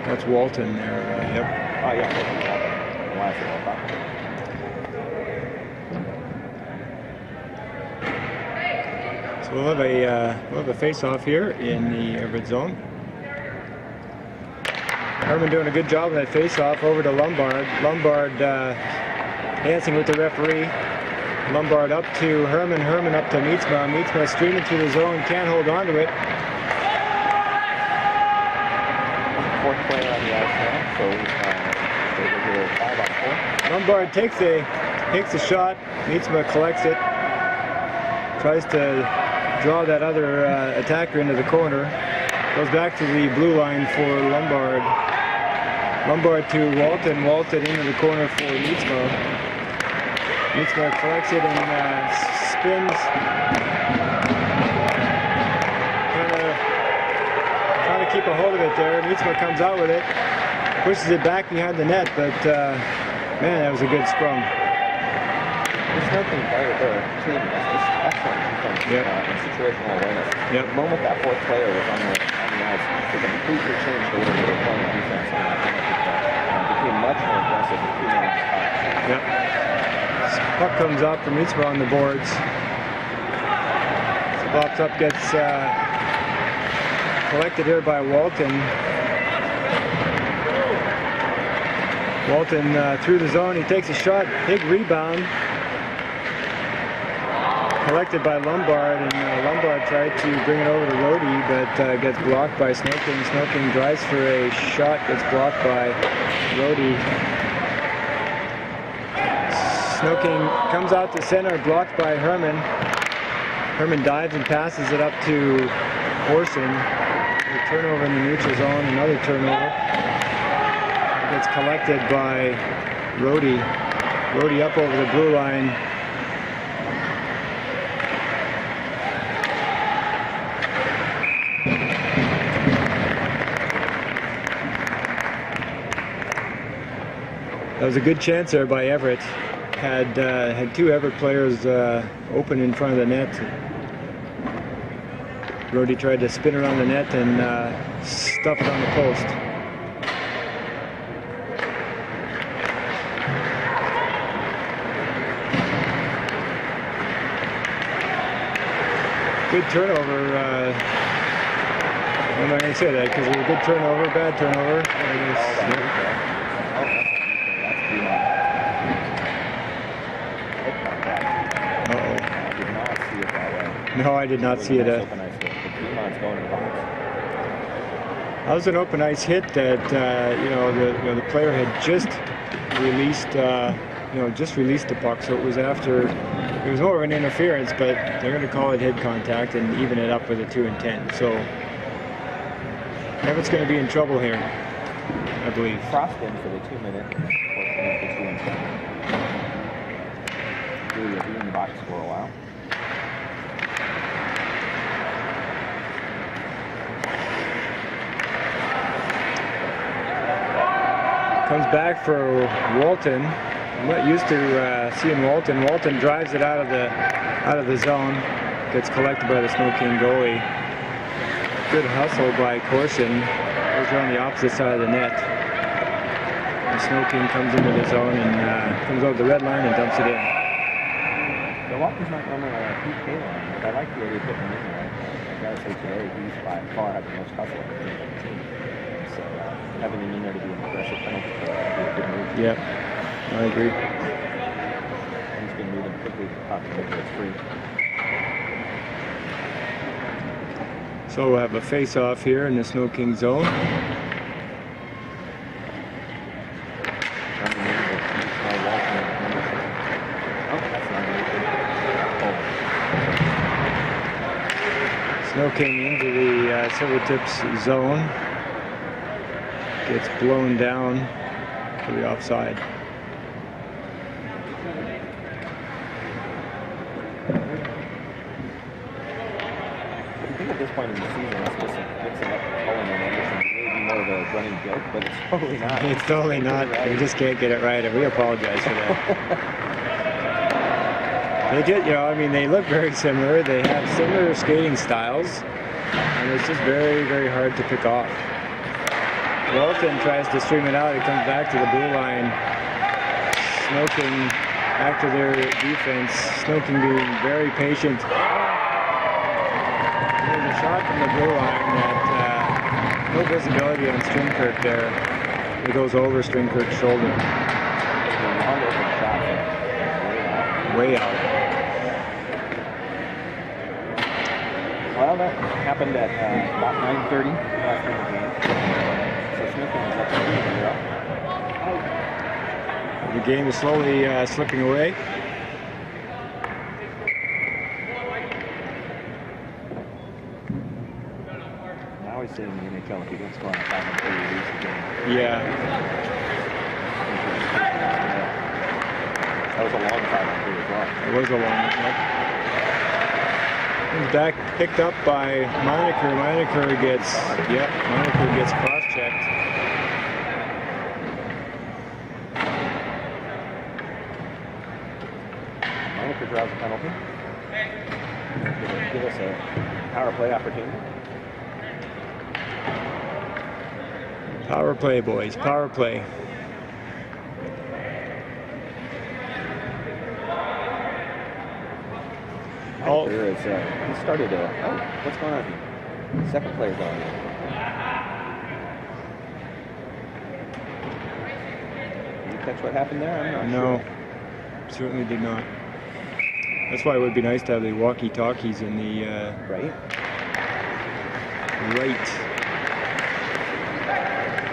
Speaker 1: That's Walton there. Yep.
Speaker 2: Oh yeah.
Speaker 1: So we'll have a face-off here in the Everett zone. Herman doing a good job of that face-off over to Lombard. Lombard dancing with the referee. Lombard up to Herman. Herman up to Mietsma. Mietsma streaming through the zone. Can't hold on to it.
Speaker 2: Fourth player on the ice now, so we're 5-on-4.
Speaker 1: Lombard takes the shot. Mietsma collects it. Tries to draw that other attacker into the corner. Goes back to the blue line for Lombard. Lombard to Walton. Walton into the corner for Mietsma. Mietsma collects it and spins. Trying to keep a hold of it. there. Nietzsche comes out with it, pushes it back behind the net, but man, that was a good scrum.
Speaker 2: The Snoking player there, team, is just excellent defense and situational awareness.
Speaker 1: Yep.
Speaker 2: The moment that fourth player was on the ice, it completely changed the way they were playing defense. And I think it became much more aggressive with 2 minutes.
Speaker 1: Yep. Puck comes up from Nietzsche on the boards. Pops up, gets collected here by Walton. Walton through the zone, he takes a shot, big rebound. Collected by Lombard, and Lombard tried to bring it over to Rhodey, but gets blocked by Snoking. Snoking drives for a shot, gets blocked by Rhodey. Snoking comes out to center, blocked by Herman. Herman dives and passes it up to Orson. A turnover in the neutral zone, another turnover. Gets collected by Rhodey. Rhodey up over the blue line. That was a good chance there by Everett. Had 2 Everett players open in front of the net. Rhodey tried to spin around the net and stuff it on the post. Good turnover. I'm not going to say that because it was a good turnover, bad turnover. No, I did not see it. That was an open ice hit that the player had just released, just released the puck. So it was after. It was more of an interference, but they're going to call it head contact and even it up with a 2 and 10. So Everett's going to be in trouble here, I believe.
Speaker 2: Frost in for the 2 minute. Really will be in the box for a while.
Speaker 1: Comes back for Walton. I'm not used to seeing Walton. Walton drives it out of the zone. Gets collected by the Snoking goalie. Good hustle by Corson. Goes around the opposite side of the net. And Snoking comes into the zone and comes over the red line and dumps it in.
Speaker 2: The Walton's not running a PK line, but I like the way they put him in there. I gotta say today, he's by far had the most hustle on the team. So having him in there to be an aggressive penalty would be a good move.
Speaker 1: Yep, I agree.
Speaker 2: He's been moving quickly to the top to make it free.
Speaker 1: So we'll have a face-off here in the Snoking zone. Snoking into the Silvertips zone. Gets blown down to the offside.
Speaker 2: I think at this point in the season, it's just mixing up Cullen and Anderson. It may be more of a running joke, but it's totally not.
Speaker 1: It's totally not. We just can't get it right, and we apologize for that. They did, they look very similar. They have similar skating styles, and it's just very, very hard to pick off. Walton tries to stream it out. It comes back to the blue line. Snoking after their defense. Snoking being very patient. There's a shot from the blue line that no visibility on Stringkirk there. It goes over Stringkirk's shoulder. Way out.
Speaker 2: Well, that happened at about 9:30 last night of the game.
Speaker 1: The game is slowly slipping away.
Speaker 2: I always say in the NHL, if you don't score on 5 and 3, you lose the game.
Speaker 1: Yeah.
Speaker 2: That was a long 5 and 3 as well.
Speaker 1: It was a long one. Comes back, picked up by Meinecker. Meinecker gets cross-checked.
Speaker 2: Meinecker draws a penalty. Give us a power play opportunity.
Speaker 1: Power play, boys. Power play.
Speaker 2: Meinecker is, he started what's going on here? Second player going in. Did you catch what happened there? I'm not sure.
Speaker 1: Certainly did not. That's why it would be nice to have the walkie-talkies in the
Speaker 2: right. I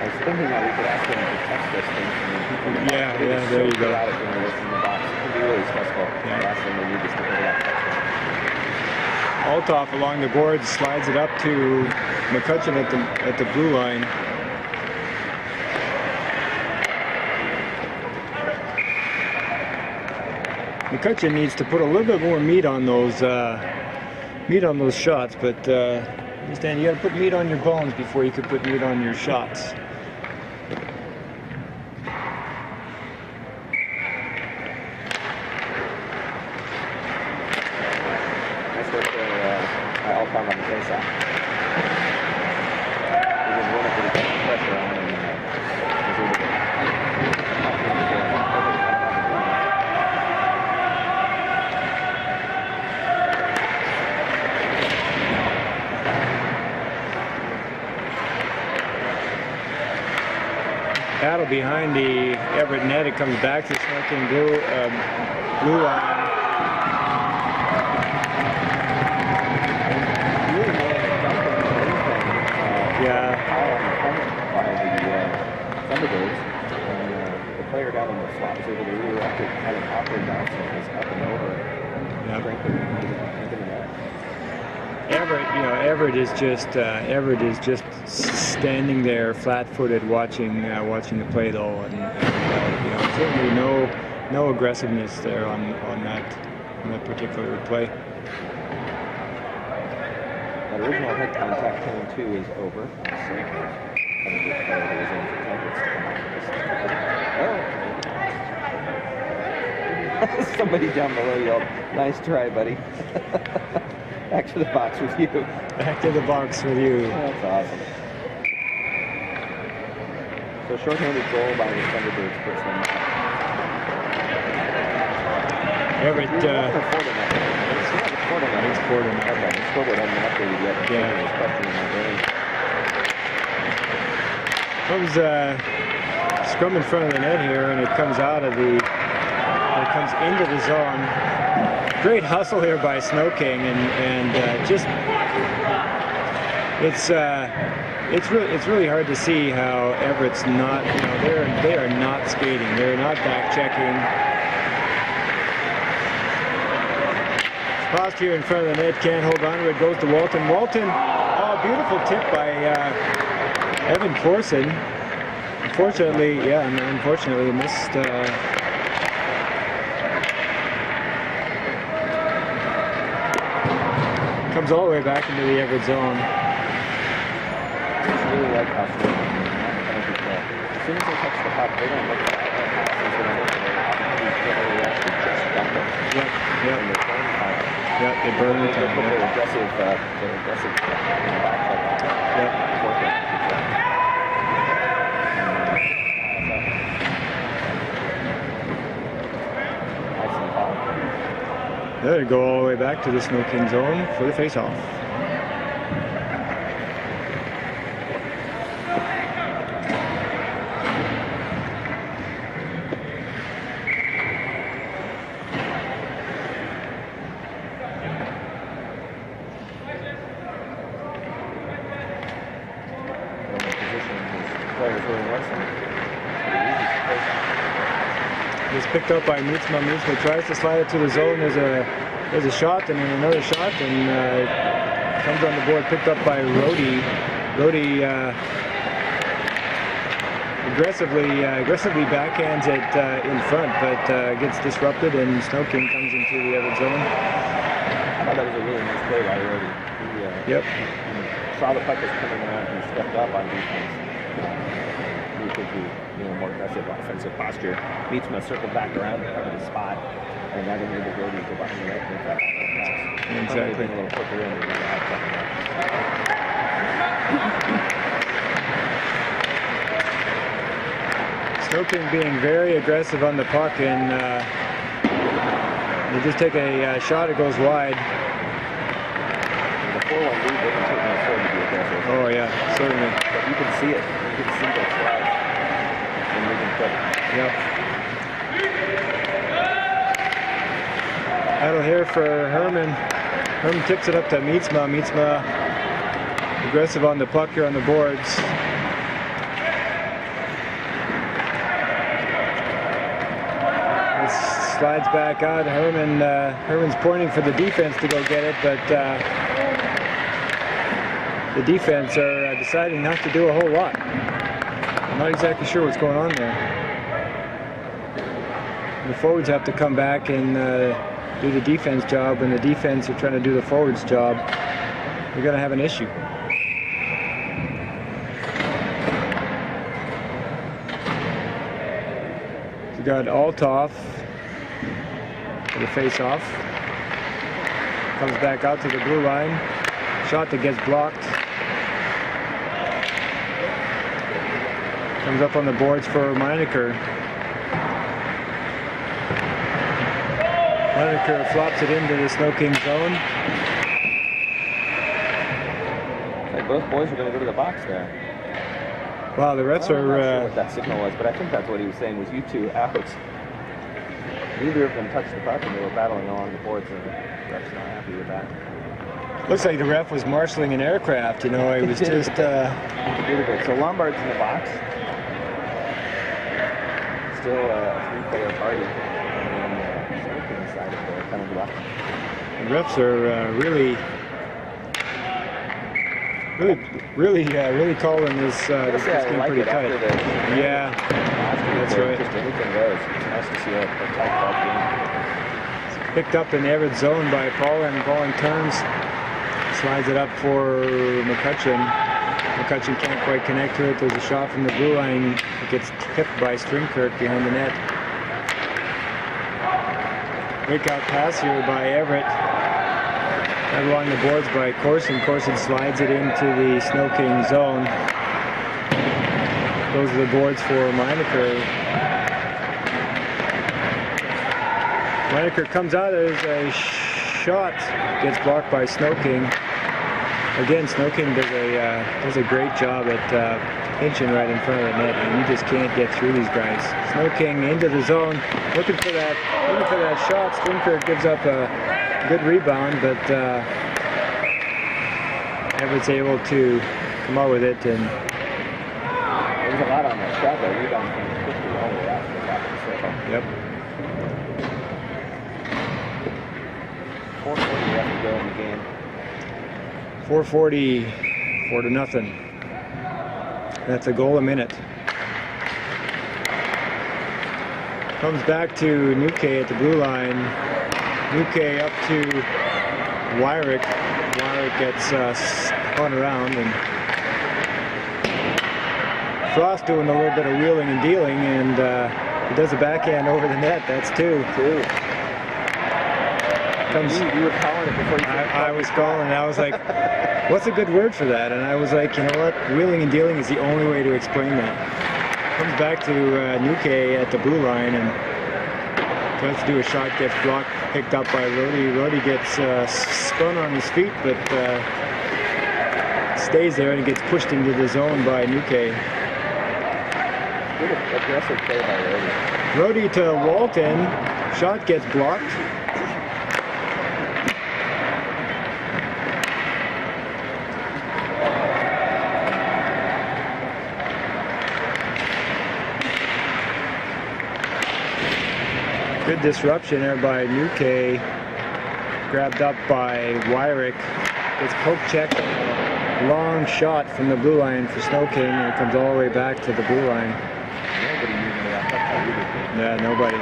Speaker 2: was thinking that we could ask them to text us things.
Speaker 1: Yeah, there you go.
Speaker 2: In the box. It can be really stressful.
Speaker 1: Yeah.
Speaker 2: The last thing they need is to pick it up.
Speaker 1: Althoff along the boards slides it up to McCutcheon at the blue line. McCutcheon needs to put a little bit more meat on those shots, but understand you got to put meat on your bones before you can put meat on your shots.
Speaker 2: Nice work there by Alpine on the face-off. He was one of the pressure on him.
Speaker 1: Battle behind the Everett net. It comes back to Snoking blue line.
Speaker 2: Thunderbirds, and the player down in the slot was able to really after kind of awkward bounce and was up and over and strengthen into the net.
Speaker 1: Everett is just standing there flat-footed watching the play though, and certainly no aggressiveness there on that particular play.
Speaker 2: That original head contact turn 2 is over. Somebody down below yelled, "Nice try, buddy." Back to the box with you.
Speaker 1: Back to the box with you.
Speaker 2: That's awesome. So shorthanded goal by the Thunderbirds puts them up.
Speaker 1: Everett,
Speaker 2: it's 4 to nothing.
Speaker 1: It's 4 to nothing.
Speaker 2: Okay, the scoreboard hasn't been updated yet.
Speaker 1: Yeah.
Speaker 2: It's questioning my brain.
Speaker 1: Comes scrum in front of the net here, and it comes into the zone. Great hustle here by Snoking, and just it's really hard to see how Everett's not, they are not skating, they're not back checking. Crossed here in front of the net, can't hold on to it, goes to Walton. Walton, beautiful tip by Evan Corson. Unfortunately missed. Comes all the way back into the Everett zone.
Speaker 2: I really like how as soon as they touch the puck, they don't look at that passes when they actually just dump it.
Speaker 1: Yep.
Speaker 2: And they're playing time.
Speaker 1: Yep, they burn the time.
Speaker 2: They're aggressive back check.
Speaker 1: Yep. There you go, all the way back to the Snoking zone for the face-off. It's picked up by Mietsma. Mietsma tries to slide it to the zone. There's a shot and then another shot, and comes on the board. Picked up by Rhodey. Rhodey aggressively backhands it in front, but gets disrupted, and Snoking comes into the Everett zone.
Speaker 2: I thought that was a really nice play by Rody. He
Speaker 1: Yep.
Speaker 2: saw the puck was coming around and stepped up on defense. He could be, more aggressive offensive posture. Mietzma circled back around and covered his spot, and that enabled Rody to go behind the net and make that pass.
Speaker 1: Exactly.
Speaker 2: A little quicker in than
Speaker 1: Snoking being very aggressive on the puck, and they just take a shot, it goes wide.
Speaker 2: The 4-1 lead, they can certainly afford to be aggressive.
Speaker 1: Oh yeah, certainly.
Speaker 2: But you can see it. You can see those slides and moving quick.
Speaker 1: Yep. Battle here for Herman. Herman tips it up to Mietzma. Mietzma aggressive on the puck here on the boards. Slides back out. Herman's pointing for the defense to go get it, but the defense are deciding not to do a whole lot. I'm not exactly sure what's going on there. The forwards have to come back and do the defense job, and the defense are trying to do the forwards job. We're going to have an issue. We got Althoff for the face-off. Comes back out to the blue line. Shot that gets blocked. Comes up on the boards for Meinecker. Meinecker flops it into the Snoking zone.
Speaker 2: Like both boys are going to go to the box there.
Speaker 1: Wow, the refs
Speaker 2: I'm not sure
Speaker 1: are...
Speaker 2: what that signal was, but I think that's what he was saying, was you two out. Neither of them touched the puck, and they were battling along the boards, and the ref's not happy with that.
Speaker 1: Looks like the ref was marshalling an aircraft, It was just...
Speaker 2: A little bit. So Lombard's in the box. Still a three-player party on the Snoking side of the penalty box.
Speaker 1: The refs are really calling this game pretty tight. Yeah, that's right.
Speaker 2: Just anything goes. It's nice to see a tight ball game.
Speaker 1: It's picked up in Everett's zone by Paul, and Paul turns, slides it up for McCutcheon. McCutcheon can't quite connect to it. There's a shot from the blue line. It gets tipped by Stringkirk behind the net. Breakout pass here by Everett. Right along the boards by Corson. Corson slides it into the Snoking zone. Goes to the boards for Meinecker. Meinecker comes out. There's a shot. Gets blocked by Snoking. Again, Snoking does a great job at pinching right in front of the net, and you just can't get through these guys. Snoking into the zone, looking for that shot. Stringkirk gives up a good rebound, but Everett's able to come out with it, and
Speaker 2: there's a lot on that shot. That rebound came quickly all the way out to the top of the circle.
Speaker 1: Yep.
Speaker 2: 4:40 left to go in the game.
Speaker 1: 4:40, 4-0. That's a goal a minute. Comes back to Nuke at the blue line. Nuke up to Wyrick. Wyrick gets spun around, and Frost doing a little bit of wheeling and dealing, and he does a backhand over the net. That's two.
Speaker 2: You were calling it before you
Speaker 1: I was calling, and I was like, what's a good word for that? And I was like, you know what? Wheeling and dealing is the only way to explain that. Comes back to Nuke at the blue line and tries to do a shot, gets blocked, picked up by Rody. Rody gets spun on his feet, but stays there and gets pushed into the zone by Nuke.
Speaker 2: Good aggressive play by Rody.
Speaker 1: Rody to Walton. Shot gets blocked. Good disruption there by Nuke. Grabbed up by Wyrick. Gets poke checked. Long shot from the blue line for Snoking, and it comes all the way back to the blue line.
Speaker 2: Nobody moving that puck either.
Speaker 1: Yeah, nobody.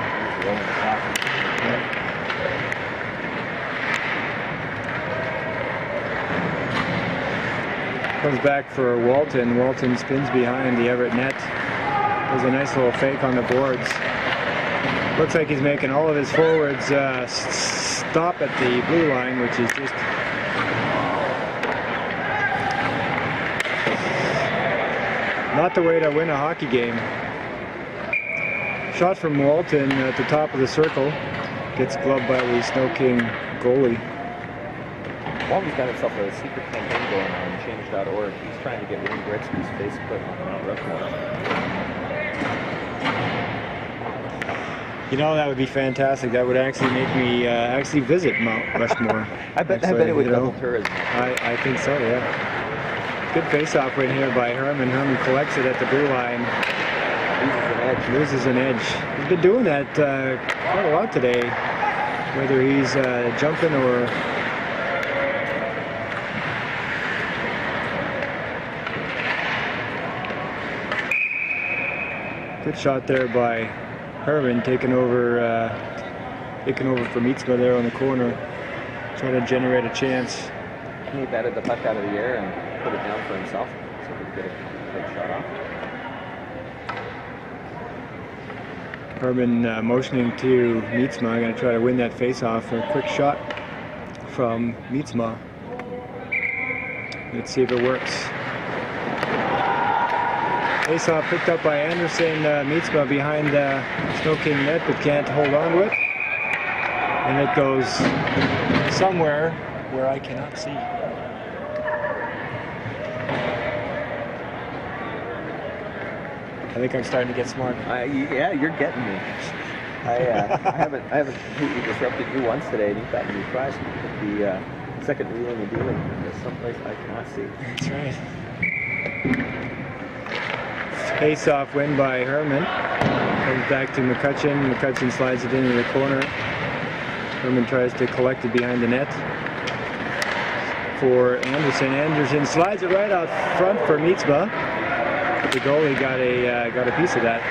Speaker 1: Comes back for Walton. Walton spins behind the Everett net. Does a nice little fake on the boards. Looks like he's making all of his forwards stop at the blue line, which is just not the way to win a hockey game. Shot from Walton at the top of the circle. Gets gloved by the Snoking goalie.
Speaker 2: Walton's got himself a secret campaign going on change.org. He's trying to get Wayne Gretzky's face put on Mount Rushmore.
Speaker 1: You know, that would be fantastic. That would actually make me actually visit Mount Rushmore.
Speaker 2: I bet it would double tourism.
Speaker 1: I think so, yeah. Good face-off win here by Herman. Herman collects it at the blue line. Loses an edge. He's been doing that quite a lot today, whether he's jumping or... Good shot there by Herman, taking over from Mietzma there on the corner, trying to generate a chance.
Speaker 2: He batted the puck out of the air and put it down for himself, so he could get a great shot off.
Speaker 1: Herman motioning to Mietzma, going to try to win that face-off. A quick shot from Mietzma. Let's see if it works. Face-off picked up by Anderson. Mietzma behind Snoking net, but can't hold on to it. And it goes somewhere where I cannot see. I think I'm starting to get smart.
Speaker 2: Yeah, you're getting me. I haven't completely disrupted you once today, and you've gotten me twice. The second wheeling and dealing is someplace I cannot see.
Speaker 1: That's right. Face-off win by Herman. Comes back to McCutcheon. McCutcheon slides it into the corner. Herman tries to collect it behind the net for Anderson. Anderson slides it right out front for Mietzma. The goalie got a piece of that.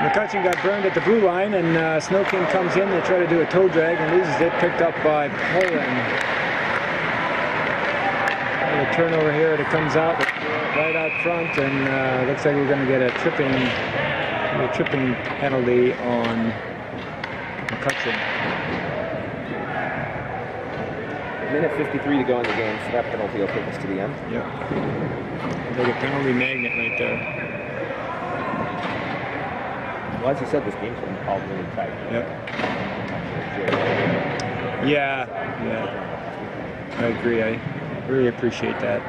Speaker 1: McCutcheon got burned at the blue line, and Snoking comes in. They try to do a toe drag and loses it. Picked up by Poland. A turnover here. It comes out right out front, and looks like we're going to get a tripping penalty on McCutcheon.
Speaker 2: Minute 53 to go in the game, so that penalty will take us to the end.
Speaker 1: Yep. Like a penalty magnet right there.
Speaker 2: Well, as you said, this game's been called really tight.
Speaker 1: Yep. Yeah. I agree. I really appreciate that.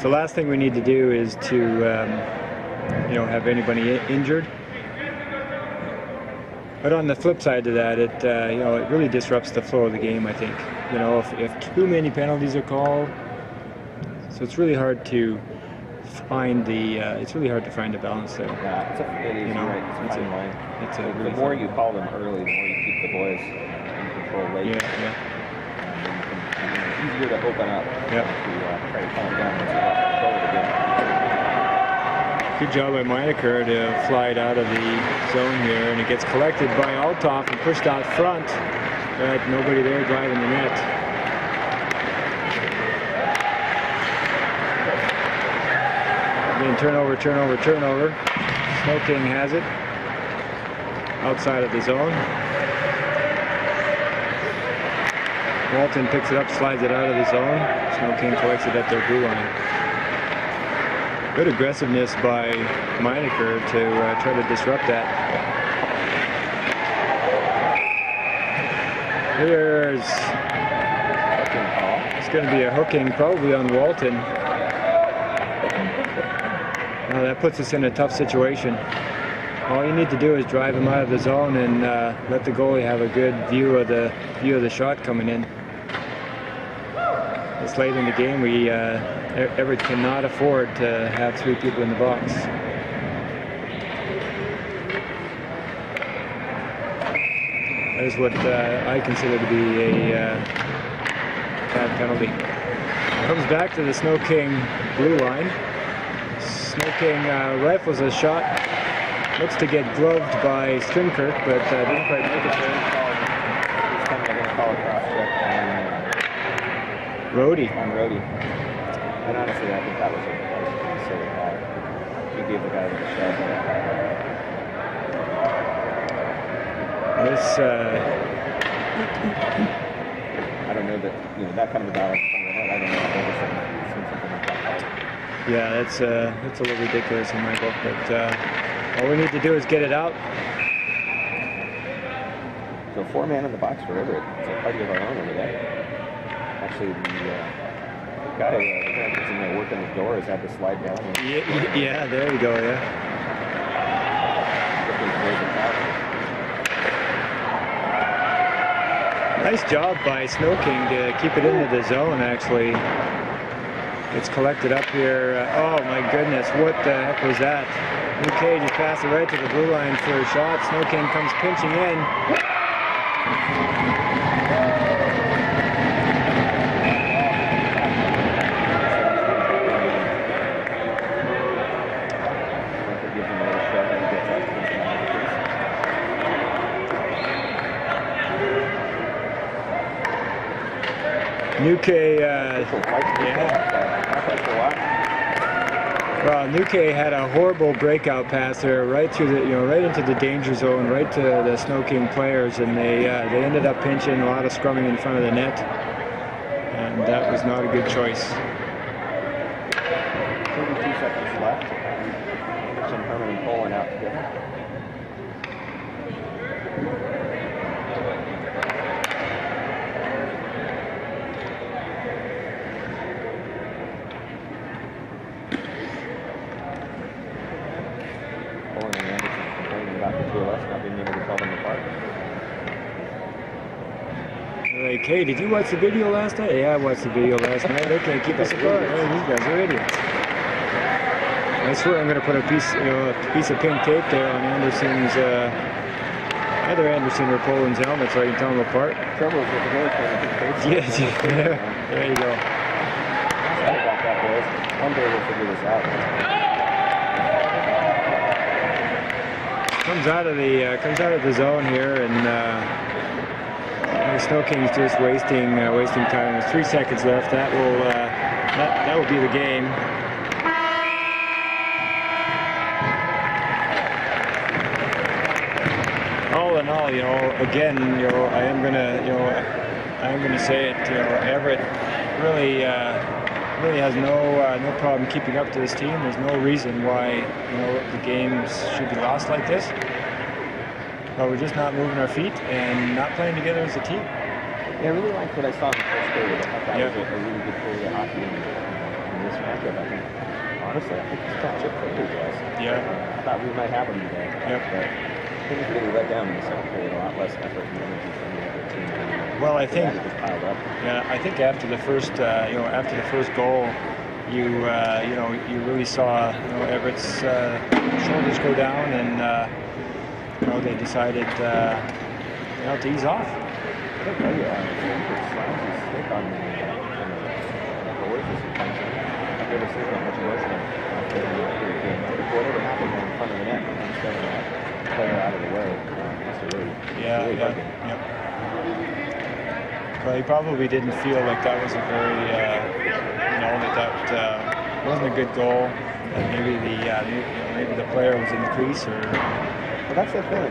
Speaker 1: So the last thing we need to do is to, have anybody injured. But on the flip side to that, it really disrupts the flow of the game. I think, if too many penalties are called, so it's really hard to find the balance there.
Speaker 2: Yeah, it's a fine line. The more you call them early, the more you keep the boys in control late.
Speaker 1: Yeah.
Speaker 2: It's easier to open up.
Speaker 1: Yeah.
Speaker 2: To try to calm down once you lost control of the game.
Speaker 1: Good job by Meinecker to fly it out of the zone here, and it gets collected by Althoff and pushed out front, but nobody there driving the net. Again, turnover. Snoking has it outside of the zone. Walton picks it up, slides it out of the zone. Snoking collects it at their blue line. Good aggressiveness by Meinecker to try to disrupt that. It's going to be a hooking probably on Walton. Now that puts us in a tough situation. All you need to do is drive him out of the zone and let the goalie have a good view of the shot coming in. This late in the game, we Everett cannot afford to have three people in the box. That is what I consider to be a bad penalty. Comes back to the Snoking blue line. Snoking rifles a shot. Looks to get gloved by Strimkirk, but didn't quite make it there. Roadie.
Speaker 2: On roadie. And honestly, I think that was a pretty silly call. He gave the guy with the shove.
Speaker 1: This,
Speaker 2: I don't know that, that kind of a battle in front of the net. I don't know if I've ever seen something like that.
Speaker 1: yeah, that's a little ridiculous in my book, but all we need to do is get it out.
Speaker 2: So 4-man in the box for Everett. It's a party of our own over there. Actually, the guy that's in there working the door has had to slide down.
Speaker 1: Yeah, there you go, yeah. Nice job by Snoking to keep it into the zone, actually. It's collected up here. Oh my goodness, what the heck was that? UK just passed it right to the blue line for a shot. Snoking comes pinching in. Well, Nuke had a horrible breakout pass there, right through the, right into the danger zone, right to the Snoking players, and they ended up pinching, a lot of scrumming in front of the net, and that was not a good choice.
Speaker 2: 32 seconds left. Anderson, Herman, and Poland out together.
Speaker 1: Like, hey, did you watch the video last night? Yeah, I watched the video last night. They can't keep us apart. Oh, these guys are idiots. I swear I'm going to put a piece of pink tape there on Anderson's, either Anderson or Poland's helmet so I can tell them apart.
Speaker 2: Trouble is with the hair putting pink tape.
Speaker 1: Yes, there you go.
Speaker 2: Sorry about that, boys. One day we'll figure this out.
Speaker 1: Comes out of the zone here, and Snoking's just wasting time. There's 3 seconds left. That will be the game. All in all, again, I am gonna say it. Everett really has no problem keeping up to this team. There's no reason why the games should be lost like this. But we're just not moving our feet and not playing together as a team.
Speaker 2: Yeah, I really liked what I saw in the first period. I thought that was a really good period of hockey in this matchup. I think, honestly, I think it's top chip for you guys.
Speaker 1: Yeah.
Speaker 2: I thought we might have them today.
Speaker 1: Yep.
Speaker 2: But things were getting let down in the second period. A lot less effort and energy from the other team.
Speaker 1: Well, I think.
Speaker 2: Just piled up.
Speaker 1: Yeah, I think after the first, goal, you really saw Everett's shoulders go down, and they decided to ease off.
Speaker 2: I don't know, slams his stick on the boards or something. I've never seen that much emotion after the game. Whatever happened in front of the net, instead of that player out of the way, must have really, really bugged him.
Speaker 1: Yep. Well, he probably didn't feel like that was a very, that wasn't a good goal. That maybe the player was in the crease or.
Speaker 2: Well, that's the thing.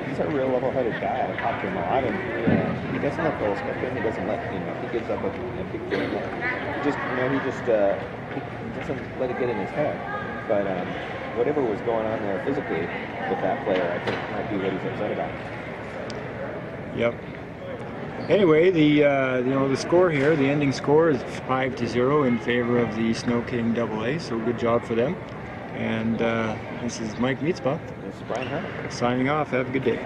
Speaker 2: He's a real level-headed guy. I've talked to him a lot, and he doesn't let goals get him. He doesn't let he gives up a big game. He doesn't let it get in his head. But whatever was going on there physically with that player, I think might be what he's upset about.
Speaker 1: Yep. Anyway, the score here, the ending score is 5-0 in favor of the SnokingAA. So good job for them. And this is Mike Meatsma.
Speaker 2: This is Brian Herman.
Speaker 1: Signing off. Have a good day.